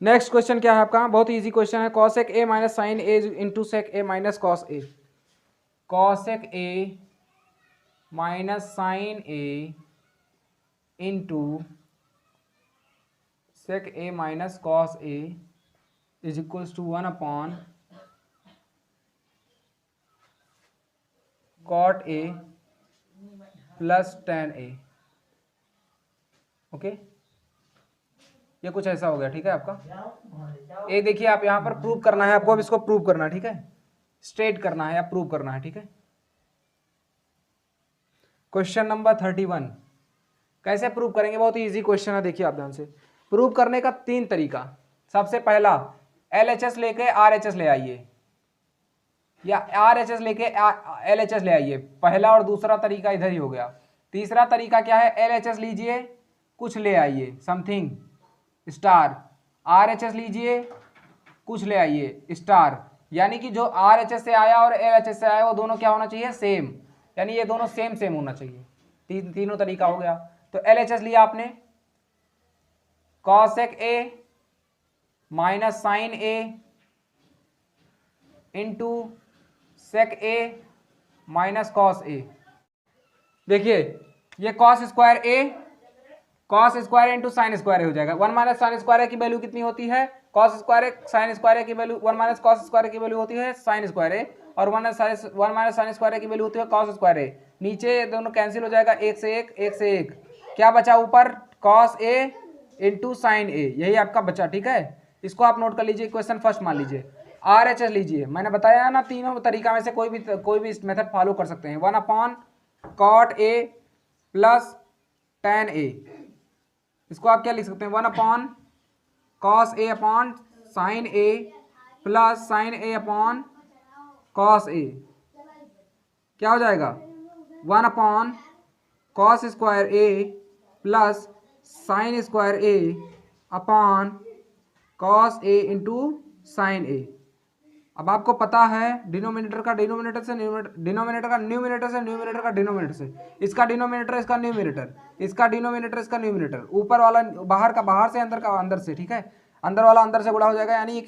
Next question क्या है आपका, बहुत इजी क्वेश्चन है। Cosec A minus sine A into sec A minus cos A. Cosec A minus sine A into sec A minus cos A is equals to 1 upon cot A plus tan A. Okay ये कुछ ऐसा हो गया, ठीक है आपका। ये देखिए आप यहाँ पर प्रूव करना है आपको, अब इसको प्रूव करना है, ठीक है, स्ट्रेट करना है या प्रूव करना है, ठीक है। क्वेश्चन नंबर 31 कैसे प्रूव करेंगे, बहुत ही इजी क्वेश्चन है, देखिए आप ध्यान से। प्रूव करने का 3 तरीका। सबसे पहला LHS लेके RHS ले आइए या RHS लेके LHS ले आइए, पहला और दूसरा तरीका इधर ही हो गया। तीसरा तरीका क्या है, LHS लीजिए कुछ ले आइए समथिंग स्टार, RHS लीजिए कुछ ले आइए स्टार, यानी कि जो RHS से आया और LHS से आया वो दोनों क्या होना चाहिए, सेम, यानी ये दोनों सेम सेम होना चाहिए। तीनों तरीका हो गया। तो LHS लिया आपने, cosec A minus sine A into sec A minus cos A. देखिए ये cos square A cos square into sine square हो जाएगा। 1 माइनस साइन स्क्वायर की वैल्यू कितनी होती है, कॉस स्क्वायर साइन स्क्वायर की वैल्यू 1 माइनस कॉस स्क्वायर की वैल्यू होती है साइन स्क्वायर ए, और 1 माइनस साइन स्क्वायर की वैल्यू होती है कॉस स्क्वायर ए। नीचे दोनों कैंसिल हो जाएगा, एक से एक क्या बचा ऊपर, कॉस ए इंटू साइन ए, यही आपका बचा, ठीक है। इसको आप नोट कर लीजिए, क्वेश्चन फर्स्ट मान लीजिए। RHS लीजिए, मैंने बताया ना तीनों तरीका में से कोई भी मेथड फॉलो कर सकते हैं। 1 upon cot A plus tan A, इसको आप क्या लिख सकते हैं, 1 upon cos A upon sine A plus sine A upon cos A, क्या हो जाएगा 1 upon cos square A plus sine square A upon cos A into sine A. अब आपको पता है डिनोमिनेटर का न्यूमिनेटर से, डिनोमिनेटर का न्यूमिनेटर से, न्यूमिनेटर का डिनोमिनेटर से, इसका डिनोमिनेटर इसका न्यूमिनेटर, इसका डिनोमिनेटर इसका न्यूमिनेटर, ऊपर वाला बाहर का बाहर से, अंदर का अंदर से, ठीक है। अंदर वाला अंदर से गुणा हो जाएगा, यानी ये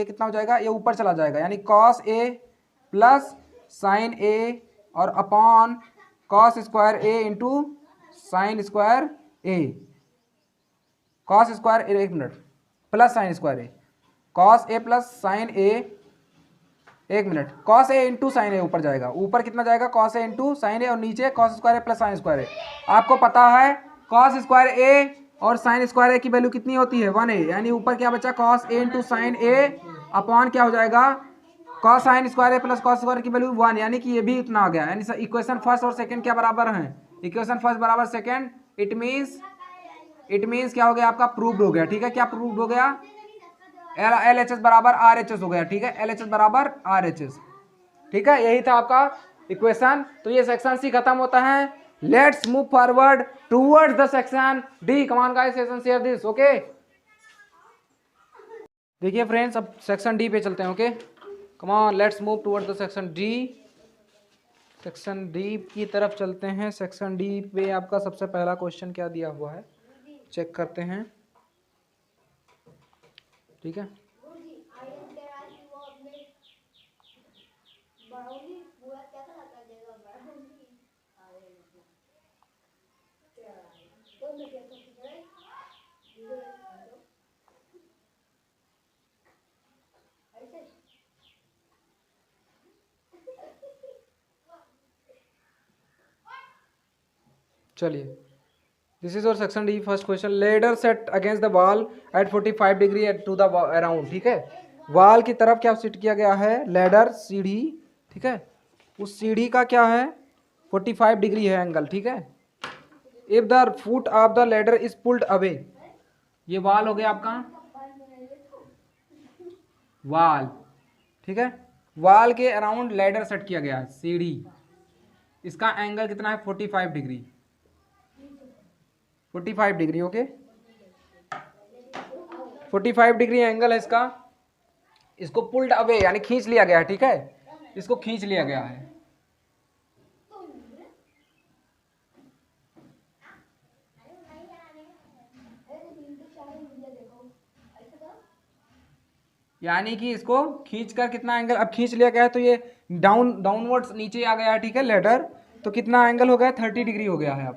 कितना हो जाएगा, ये ऊपर चला जाएगा, यानी कॉस ए प्लस साइन ए और upon cos square A into sine square A, cos square ए, एक minute, plus sine square A, cos A plus sine ए, एक minute, cos A into sine ए ऊपर जाएगा, ऊपर कितना जाएगा कॉस ए इंटू साइन ए, और नीचे cos square A plus sine square ए। आपको पता है कॉस स्क्वायर ए और साइन स्क्वायर ए की वैल्यू कितनी होती है, 1 ए, यानी ऊपर क्या बचा cos A into sine A upon क्या हो जाएगा cos sine square A plus cos square की वैल्यू 1, यानी कि ये भी इतना आ गया। यानी इक्वेशन फर्स्ट और सेकंड क्या बराबर हैं, इक्वेशन फर्स्ट बराबर सेकंड, इट मीन्स क्या हो गया आपका, प्रूव्ड हो गया, ठीक है। क्या प्रूव्ड हो गया, LHS बराबर RHS हो गया, ठीक है, LHS बराबर RHS, ठीक है। यही था आपका इक्वेशन। तो ये सेक्शन सी खत्म होता है। Let's move forward towards the section D. Come on guys, session share this, okay. देखिए फ्रेंड्स, अब सेक्शन डी पे चलते हैं, okay. Come on, let's move towards the section D. Section D की तरफ चलते हैं। सेक्शन डी पे आपका सबसे पहला क्वेश्चन क्या दिया हुआ है, चेक करते हैं, ठीक है। चलिए, this is our section D first question. Ladder set against the wall at 45 degree to the around. ठीक है, वॉल की तरफ क्या सेट किया गया है, लेडर सीढ़ी। ठीक है, उस सीढ़ी का क्या है 45 डिग्री है एंगल। ठीक है, if the foot of the ladder is pulled away, ये वॉल हो गया आपका वॉल। ठीक है, वॉल के अराउंड लेडर सेट किया गया है सीढ़ी, इसका एंगल कितना है 45 degree. 45 degree okay, 45 degree angle है इसका। इसको पुल्ड अवे यानी खींच लिया गया है। ठीक है, इसको खींच लिया गया है। यानी कि इसको खींचकर कितना एंगल अब खींच लिया गया है, तो ये डाउनवर्ड्स नीचे आ गया है। ठीक है, लेडर, तो कितना एंगल हो गया 30 डिग्री हो गया है। अब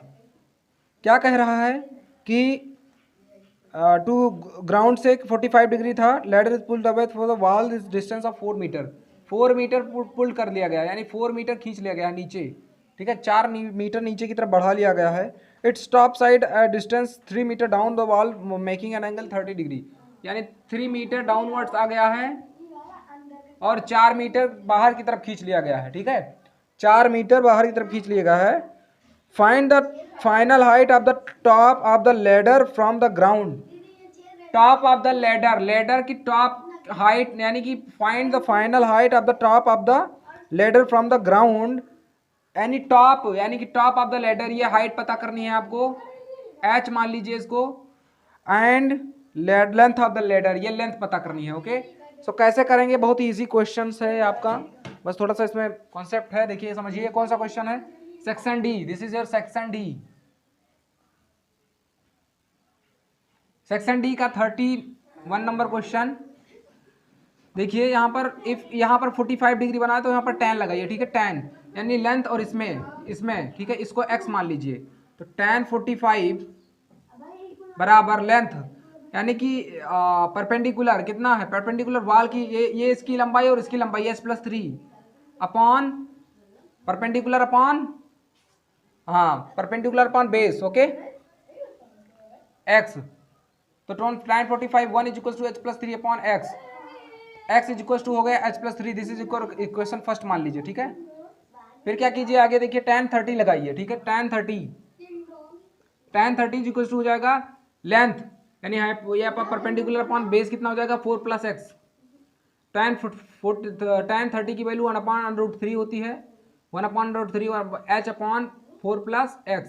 क्या कह रहा है कि टू ग्राउंड से 45 डिग्री था, ladder is pulled away for the wall is distance of 4 metre. 4 metre pulled कर लिया गया, यानी 4 मीटर खींच लिया गया नीचे। ठीक है, 4 मीटर नीचे की तरफ बढ़ा लिया गया है। Its top side distance 3 meter down the wall making an angle 30 degree, यानी 3 मीटर डाउनवर्ड्स आ गया है और 4 मीटर बाहर की तरफ खींच लिया गया है। ठीक है, 4 मीटर बाहर की तरफ खींच लिया गया है। Find the final height of the top of the ladder from the ground. Top of the ladder, ladder की टॉप हाइट, यानी कि find the final height of the top of the ladder from the ground. यानी top, यानी कि top of the ladder, ये height पता करनी है आपको, h मान लीजिए इसको, and length of the ladder, ये लेंथ पता करनी है। ओके, सो कैसे करेंगे, बहुत ही इजी क्वेश्चन है आपका, बस थोड़ा सा इसमें कॉन्सेप्ट है। देखिए समझिए, कौन सा क्वेश्चन है, section D, this is your section D. Section D का 31 नंबर क्वेश्चन। देखिए यहाँ पर, इफ यहाँ पर 45 डिग्री बनाए तो यहाँ पर tan लगाइए। ठीक है, tan यानी लेंथ, और इसमें ठीक है, इसको x मान लीजिए, तो tan 45 बराबर लेंथ, यानी कि परपेंडिकुलर कितना है, परपेंडिकुलर वॉल की ये इसकी लंबाई और इसकी लंबाई s+3 अपॉन परपेंडिकुलर अपॉन, हाँ perpendicular upon base. Okay, x, तो tan 45 1 is equal to h+3 upon x, x is equal to हो गया h+3, this is equation first मान लीजिए। ठीक है, फिर क्या कीजिए आगे, देखिए tan 30 लगाइए। ठीक है, tan 30 इज इक्वल टू हो जाएगा लेंथ, यानी यहाँ पर परपेंडिकुलर अपॉन बेस कितना हो जाएगा 4 + x। tan 30 की वैल्यू 1/√3 होती है, 1/√3 और h अपॉन 4 + x,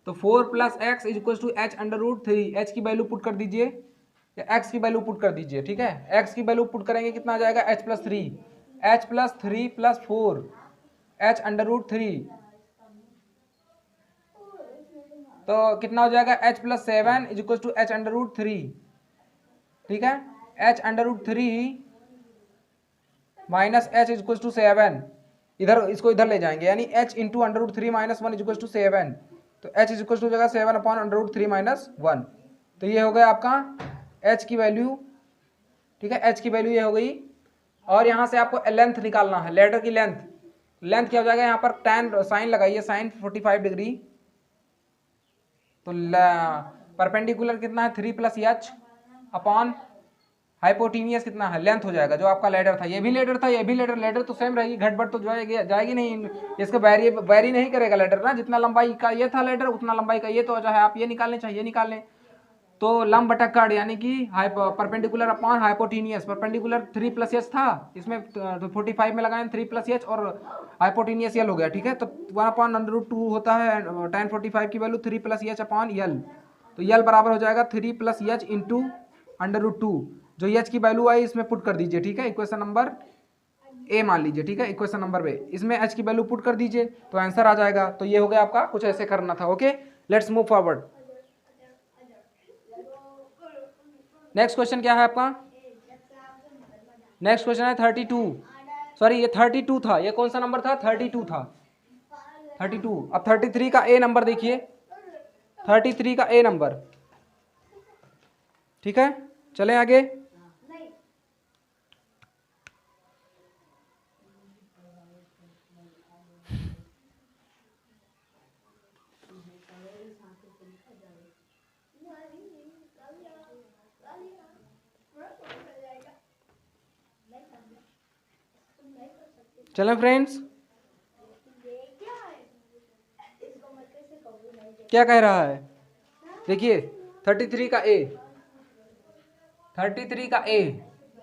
तो 4 + x is equal to h√3। h की वैल्यू पुट कर दीजिए, x की वैल्यू पुट कर दीजिए। ठीक है, x की वैल्यू पुट करेंगे कितना आ जाएगा h+3 + 4 h√3, तो कितना हो जाएगा h+7 is equal to h√3। ठीक है, h√3 minus h is equal to 7, इधर इसको इधर ले जाएंगे, यानी h into √3 - 1 is equal to 7, तो h इज इक्वल टू हो जाएगा 7/√3 - 1, तो ये हो गया आपका h की वैल्यू। ठीक है, h की वैल्यू ये हो गई, और यहाँ से आपको लेंथ निकालना है, लेडर की लेंथ। लेंथ क्या हो जाएगा, यहाँ पर tan साइन लगाइए, साइन 45 डिग्री, तो परपेंडिकुलर कितना है 3 + h अपॉन हाइपोटीनियस कितना है, लेंथ हो जाएगा, जो आपका लेडर था, ये भी लेडर था, ये भी लेडर, लेडर तो सेम रहेगी, घटबट तो जाएगी नहीं, इसका वेरी नहीं करेगा लेडर ना, जितना लंबाई का ये था लेडर उतना लंबाई का ये, तो चाहे आप ये निकाल लें चाहे ये निकाल लें, तो लंब बटा कड़, यानी कि perpendicular upon hypotenuse, perpendicular 3 + h था, इसमें तो 45 में लगाएं 3 + h और हाइपोटीनियस यल हो गया। ठीक है, तो 1/√2 होता है tan 45 की वैल्यू 3 + h अपॉन यल, तो यल बराबर हो जाएगा 3 + h इंटू √2, जो h की वैल्यू आई इसमें पुट कर दीजिए। ठीक है, इक्वेशन नंबर ए मान लीजिए। ठीक है, इक्वेशन नंबर ए, इसमें h की वैल्यू पुट कर दीजिए तो आंसर आ जाएगा। तो ये हो गया आपका, कुछ ऐसे करना था। Okay, let's move forward. Next question क्या है आपका, नेक्स्ट क्वेश्चन है 32, सॉरी ये 32 था, ये कौन सा नंबर था 32 था, 32। अब 33 का ए नंबर देखिए, 33 का ए नंबर। ठीक है, चलें आगे। चलें फ्रेंड्स, क्या कह रहा है देखिए 33 का ए, 33 का ए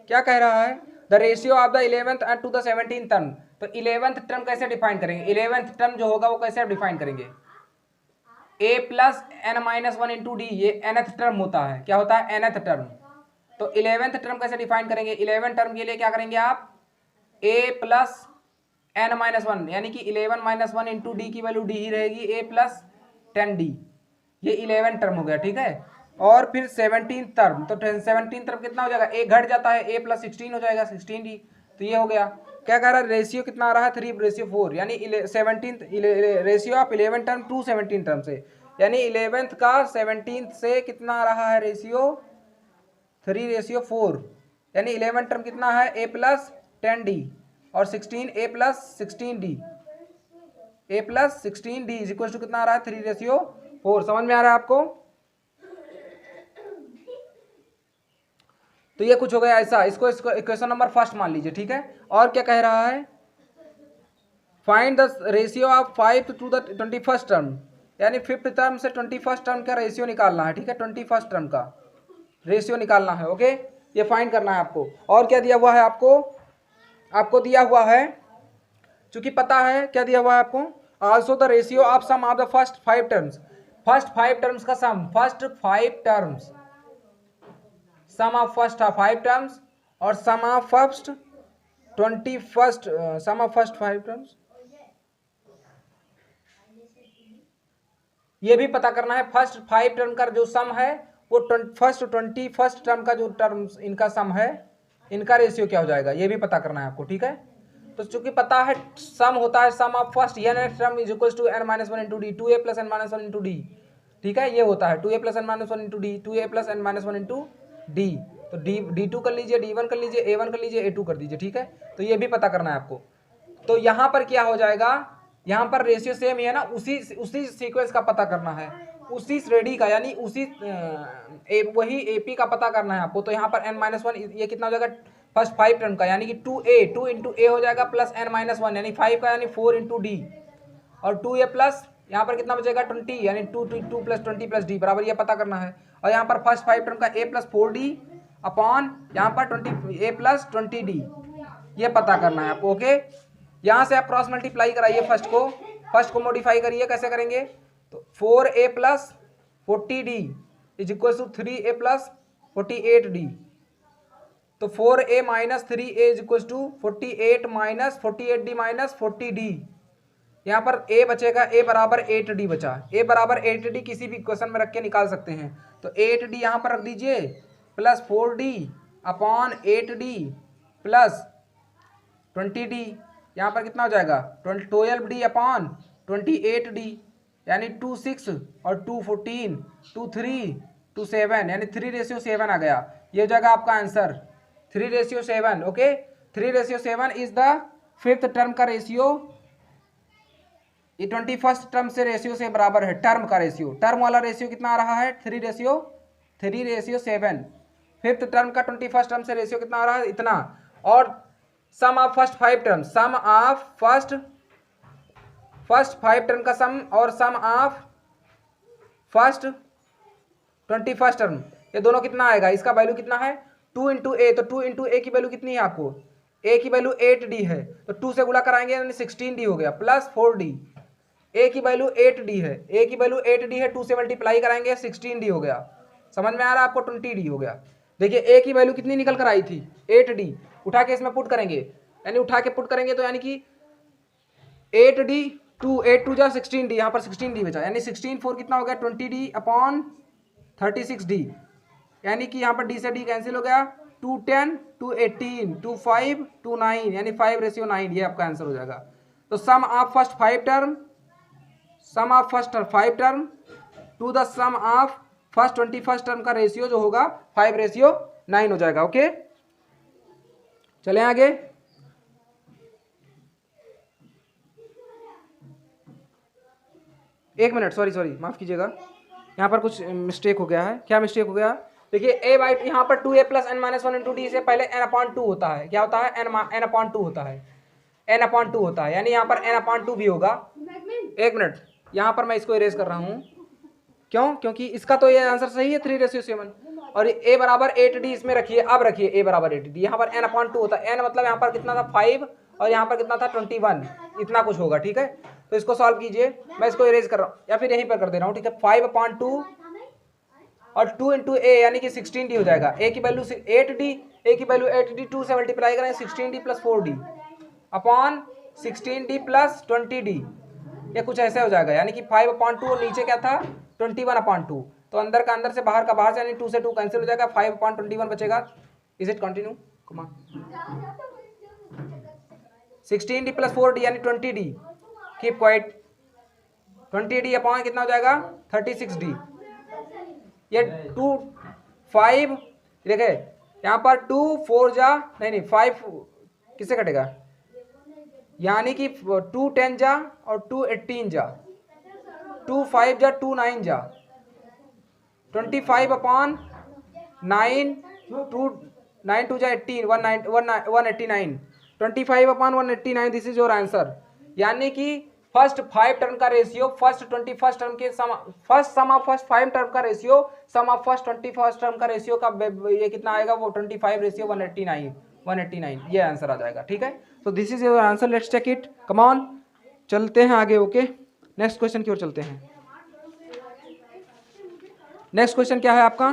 क्या कह रहा है, the ratio of the 11th to the 17th term. तो 11th टर्म कैसे डिफाइन करेंगे, 11th टर्म जो होगा वो कैसे आप डिफाइन करेंगे, a plus N minus one into D, ये nth टर्म होता है, क्या होता है nth टर्म। तो 11th टर्म कैसे डिफाइन करेंगे, 11th टर्म के लिए क्या करेंगे आप, a plus N minus one, यानी कि 11 माइनस वन इंटू डी की वैल्यू डी ही रहेगी, a प्लस 10d, ये 11 टर्म हो गया। ठीक है, और फिर 17 टर्म, तो 17 टर्म कितना हो जाएगा, a घट जाता है, a प्लस 16 हो जाएगा 16d। तो ये हो गया, क्या कह रहा है, रेशियो कितना आ रहा है 3:4, यानी 17 ratio of 11 term to 17 term से, यानी 11th का 17th से कितना आ रहा है रेशियो 3:4, यानी 11 टर्म कितना है a प्लस 10d और 16 a plus 16d, a plus 16d is equal to कितना आ रहा है 3:4। समझ में आ रहा है आपको। तो ये कुछ हो गया ऐसा, इसको इक्वेशन नंबर फर्स्ट मान लीजिए। ठीक है, और क्या कह रहा है, find the ratio of 5 to the 21st term, यानी 5th टर्म से 21st टर्म का रेशियो निकालना है। ठीक है, 21st टर्म का रेशियो निकालना है। ओके, ये फाइंड करना है आपको। और क्या दिया हुआ है आपको दिया हुआ है, चूंकि पता है क्या दिया हुआ है आपको, also the ratio of sum of the first 5 terms, first 5 terms का sum, first 5 terms, sum of first 5 terms और sum of first 21st, sum of first 5 terms, ये भी पता करना है। फर्स्ट 5 टर्म का जो सम है वो फर्स्ट 21st टर्म का जो टर्म्स इनका सम है, इनका रेशियो क्या हो जाएगा, ये भी पता करना है आपको। ठीक है, तो चूंकि पता है सम होता है sum of first nth term is equal to n minus one into D, 2a plus n minus one into D. ठीक है, ये होता है 2a plus n minus one into D, 2a plus n minus one into D. तो d2 कर लीजिए, d1 कर लीजिए, a1 कर लीजिए, a2 कर दीजिए। ठीक है, तो ये भी पता करना है आपको। तो यहाँ पर क्या हो जाएगा, यहाँ पर रेशियो सेम ही है ना, उसी सीक्वेंस का पता करना है, उसी श्रेणी का, यानी उसी वही एपी का पता करना है आपको। तो यहाँ पर n-1 ये कितना हो जाएगा फर्स्ट 5 टर्म का, यानी कि 2 इंटू ए हो जाएगा प्लस n-1, यानी 5 का यानी 4 इंटू डी, और 2a प्लस यहाँ पर कितना बचेगा 20, यानी 2 प्लस 20 प्लस डी बराबर, ये पता करना है। और यहाँ पर फर्स्ट 5 टर्म का a प्लस 4d अपॉन यहाँ पर 20 a प्लस 20d, ये पता करना है आपको। ओके, यहाँ से आप क्रॉस मल्टीप्लाई कराइए, फर्स्ट को मॉडिफाई करिए, कैसे करेंगे, तो 4a plus 40d is equal to 3a plus 48d। तो 4a minus 3a is equal to 48 minus 48d minus 40d। यहाँ पर a बचेगा, a बराबर 8d बचा, a बराबर 8d किसी भी क्वेश्चन में रख के निकाल सकते हैं। तो 8d यहाँ पर रख दीजिए plus 4d upon 8d plus 20d, यहाँ पर कितना हो जाएगा 12d अपॉन 28d, यानी 2 6 और 2 14 2 3 2 7, यानी 3:7 आ गया। ये हो जाएगा आपका answer 3:7। Okay, 3:7 is the 5th term का रेशियो, ये 21st टर्म से रेशियो से बराबर है। टर्म का रेशियो, टर्म वाला रेशियो कितना आ रहा है 3:7। 5th टर्म का 21st टर्म से रेशियो कितना आ रहा है इतना। और sum of first 5 term, sum of first 5 term का सम और sum of first 21st term, ये दोनों कितना आएगा, इसका वैल्यू कितना है 2 इंटू ए। तो 2 इंटू ए की वैल्यू कितनी है आपको, ए की वैल्यू 8d है, तो 2 से गुणा कराएंगे यानी 16d हो गया प्लस 4d। ए की वैल्यू 8d है, ए की वैल्यू 8d है, 2 से मल्टीप्लाई कराएंगे 16d हो गया। समझ में आ रहा है आपको, 20d हो गया। देखिए ए की वैल्यू कितनी निकल कर आई थी 8d, उठा के इसमें पुट करेंगे, यानी उठा के पुट करेंगे तो यानी कि 8d 8 जा 16d, यहाँ पर 16d बचा, यानी 16 4 कितना हो गया 20d अपॉन 36d, यानी कि यहाँ पर d से d कैंसिल हो गया, 2 10 2 18 2 5 2 9, यानी 5:9, ये आपका आंसर हो जाएगा। तो sum of first 5 term, sum of first 5 term to the sum of first 21st term का रेशियो जो होगा 5:9 हो जाएगा। ओके, चलें आगे। एक मिनट, सॉरी माफ कीजिएगा, यहाँ पर कुछ मिस्टेक हो गया है। क्या मिस्टेक हो गया? देखिए ए बाई यहाँ पर 2a + n-1 इंटू डी से पहले n/2 होता है। क्या होता है? n/2 होता है, n/2 होता है, यानी यहाँ पर n/2 भी होगा। एक मिनट, यहाँ पर मैं इसको इरेज कर रहा हूँ। क्यों? क्योंकि इसका तो ये आंसर सही है 3:7 और a बराबर 8d इसमें रखिए। अब रखिए a बराबर 8d, यहाँ पर n/2 होता है। n मतलब यहाँ पर कितना था 5 और यहाँ पर कितना था 21, इतना कुछ होगा। ठीक है, तो इसको सॉल्व कीजिए। मैं इसको इरेज कर रहा हूँ या फिर यहीं पर कर दे रहा हूँ। ठीक है, 5/2 और 2 इंटू ए यानी कि 16d हो जाएगा। a की वैल्यू 8d, a की वैल्यू 8d, 2 से मल्टीप्लाई करें 16d + 4d upon 16d + 20d, ये कुछ ऐसे हो जाएगा। यानी कि 5/2 और नीचे क्या था 21/2, तो अंदर का अंदर से बाहर का बाहर से, यानी 2 से 2 कैंसिल हो जाएगा, 5/21 बचेगा। Is it continue? Come on, 16d + 4d यानी 20d, keep quiet, 20d upon कितना हो जाएगा 36d। ये 2 5 देखिए यहाँ पर 2 4 जा नहीं 5 किससे कटेगा, यानी कि 2 10 जा और 2 18 जा, 2 5 जा 2 9 जा, 25/9, 2 9 2 जा 18, 189, 25/189, दिस इज योर आंसर। यानी कि फर्स्ट 5 टर्म का रेशियो फर्स्ट 21st टर्म के first sum of first 5 term का ratio sum of first 21st term का रेशियो का ये कितना आएगा, वो 25:189, ये आंसर आ जाएगा। ठीक है, तो this is your answer, let's check it, come on, चलते हैं आगे। ओके, नेक्स्ट क्वेश्चन की ओर चलते हैं। नेक्स्ट क्वेश्चन क्या है आपका?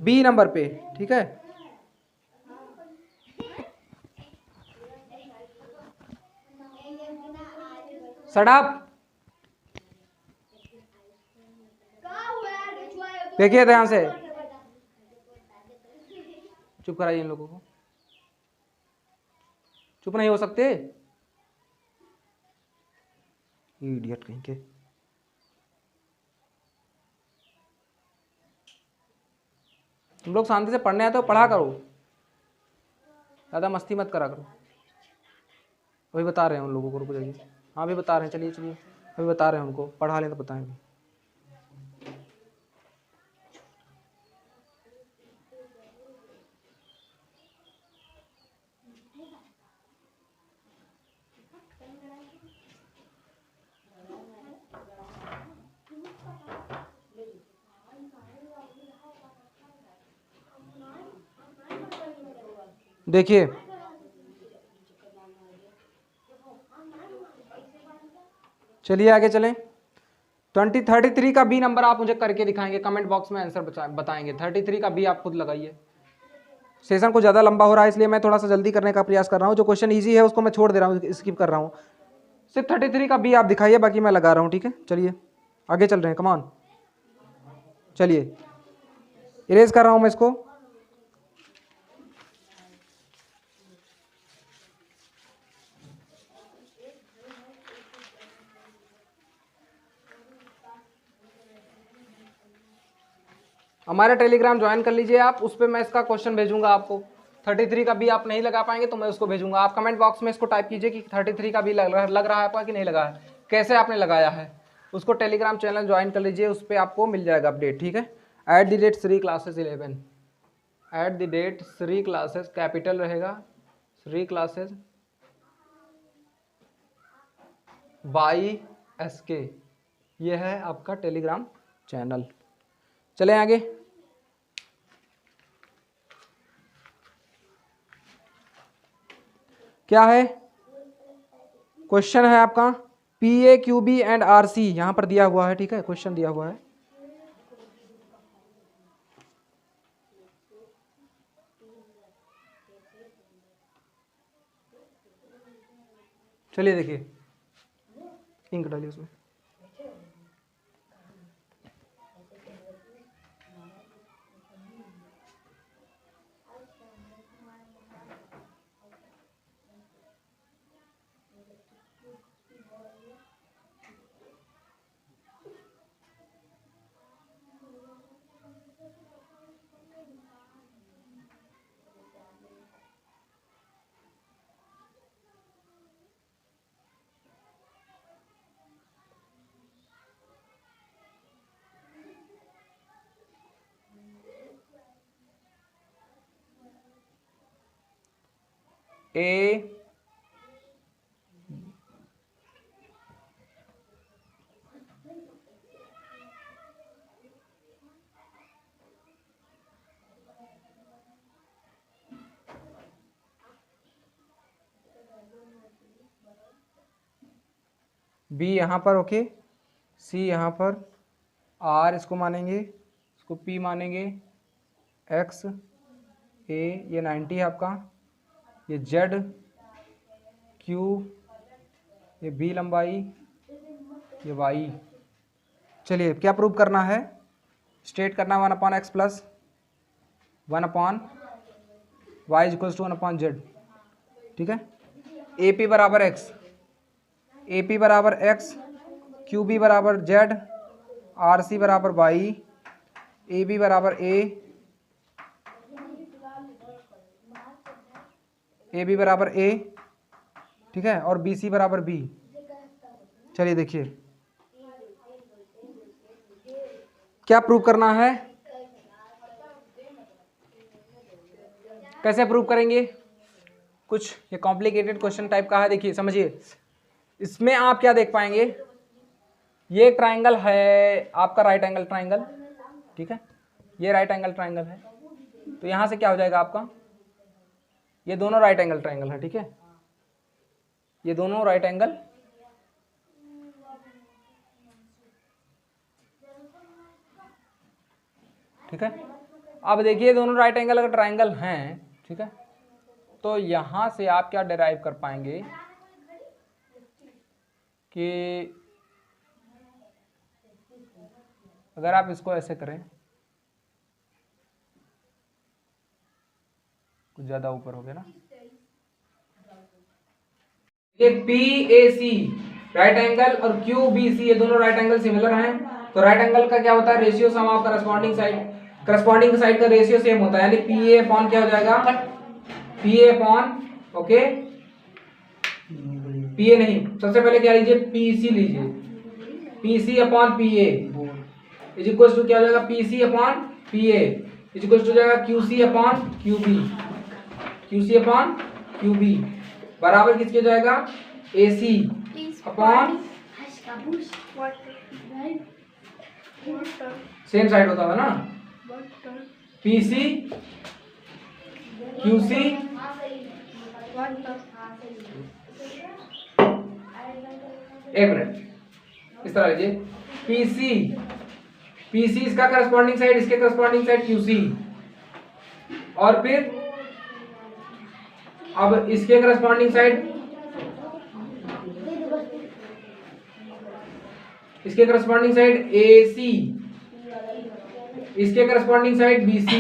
बी नंबर पे। ठीक है, सड़ाप देखिए ध्यान से, चुप कराइए इन लोगों को, चुप नहीं हो सकते, इडियट कहीं के। तुम लोग शांति से पढ़ने आए तो पढ़ा करो, ज़्यादा मस्ती मत करा करो। वही बता रहे हैं उन लोगों को, रुक जाइए। हाँ भी बता रहे हैं, चलिए अभी बता रहे हैं उनको, पढ़ा लें तो बताएंगे। देखिए चलिए आगे चलें। 33 का बी नंबर आप मुझे करके दिखाएंगे, कमेंट बॉक्स में आंसर बताएंगे। 33 का बी आप खुद लगाइए। सेशन को ज़्यादा लंबा हो रहा है इसलिए मैं थोड़ा सा जल्दी करने का प्रयास कर रहा हूँ। जो क्वेश्चन इजी है उसको मैं छोड़ दे रहा हूँ, स्किप कर रहा हूँ। सिर्फ 33 का बी आप दिखाइए, बाकी मैं लगा रहा हूँ। ठीक है, चलिए आगे चल रहे हैं, कम ऑन, चलिए इरेज कर रहा हूँ मैं इसको। हमारा टेलीग्राम ज्वाइन कर लीजिए आप, उस पर मैं इसका क्वेश्चन भेजूंगा आपको। 33 का भी आप नहीं लगा पाएंगे तो मैं उसको भेजूंगा। आप कमेंट बॉक्स में इसको टाइप कीजिए कि 33 का भी लग रहा है आपका कि नहीं लगा है, कैसे आपने लगाया है। उसको टेलीग्राम चैनल ज्वाइन कर लीजिए, उस पर आपको मिल जाएगा अपडेट। ठीक है, @ Shri classes 11, @ Shri classes, capital रहेगा, श्री क्लासेस बाई SK, ये है आपका टेलीग्राम चैनल। चलें आगे। क्या है क्वेश्चन है आपका, PA QB एंड RC यहां पर दिया हुआ है। ठीक है, क्वेश्चन दिया हुआ है। चलिए देखिए, इंक डालिए उसमें। ए बी यहाँ पर, ओके, सी यहाँ पर, आर इसको मानेंगे, इसको पी मानेंगे, एक्स ए ये 90 है आपका, ये जेड क्यू, ये बी लंबाई, ये वाई। चलिए क्या प्रूव करना है, स्टेट करना 1/x plus 1/y equals to 1/z। ठीक है, ए पी बराबर एक्स, ए पी बराबर एक्स, क्यू बी बराबर जेड, आर सी बराबर वाई, ए बी बराबर ए बी बराबर ए, ठीक है, और बी सी बराबर बी। चलिए देखिए क्या प्रूव करना है, कैसे प्रूव करेंगे, कुछ ये कॉम्प्लिकेटेड क्वेश्चन टाइप का है। देखिए समझिए, इसमें आप क्या देख पाएंगे, ये ट्राइंगल है आपका राइट एंगल ट्राइंगल, ठीक है, ये राइट एंगल ट्राइंगल है, तो यहाँ से क्या हो जाएगा आपका, ये दोनों राइट एंगल ट्राइंगल है, ठीक है, ये दोनों राइट एंगल, ठीक है। अब देखिए दोनों राइट एंगल अगर ट्राइंगल हैं, ठीक है, तो यहाँ से आप क्या डिराइव कर पाएंगे कि अगर आप इसको ऐसे करें, कुछ ज्यादा ऊपर हो गया ना, ये PAC राइट एंगल और QBC ये दोनों राइट एंगल सिमिलर हैं, तो राइट एंगल का क्या होता है, ratio sum of corresponding side का रेशियो सेम होता है, यानी PA अपॉन क्या हो जाएगा, PA अपॉन, ओके, PA नहीं, सबसे पहले क्या लीजिए, PC लीजिए, PC upon PA is equal to क्या हो जाएगा, PC upon PA is equal to जाएगा QC upon QB, QC upon QB बराबर किसके हो जाएगा, AC अपॉन, सेम साइड होता था ना, PC QC, एक मिनट, इस तरह लीजिए, PC इसका करस्पॉन्डिंग साइड, इसके करस्पॉन्डिंग साइड QC, और फिर अब इसके करस्पॉन्डिंग साइड, इसके करस्पॉन्डिंग साइड AC, इसके करस्पॉन्डिंग साइड BC,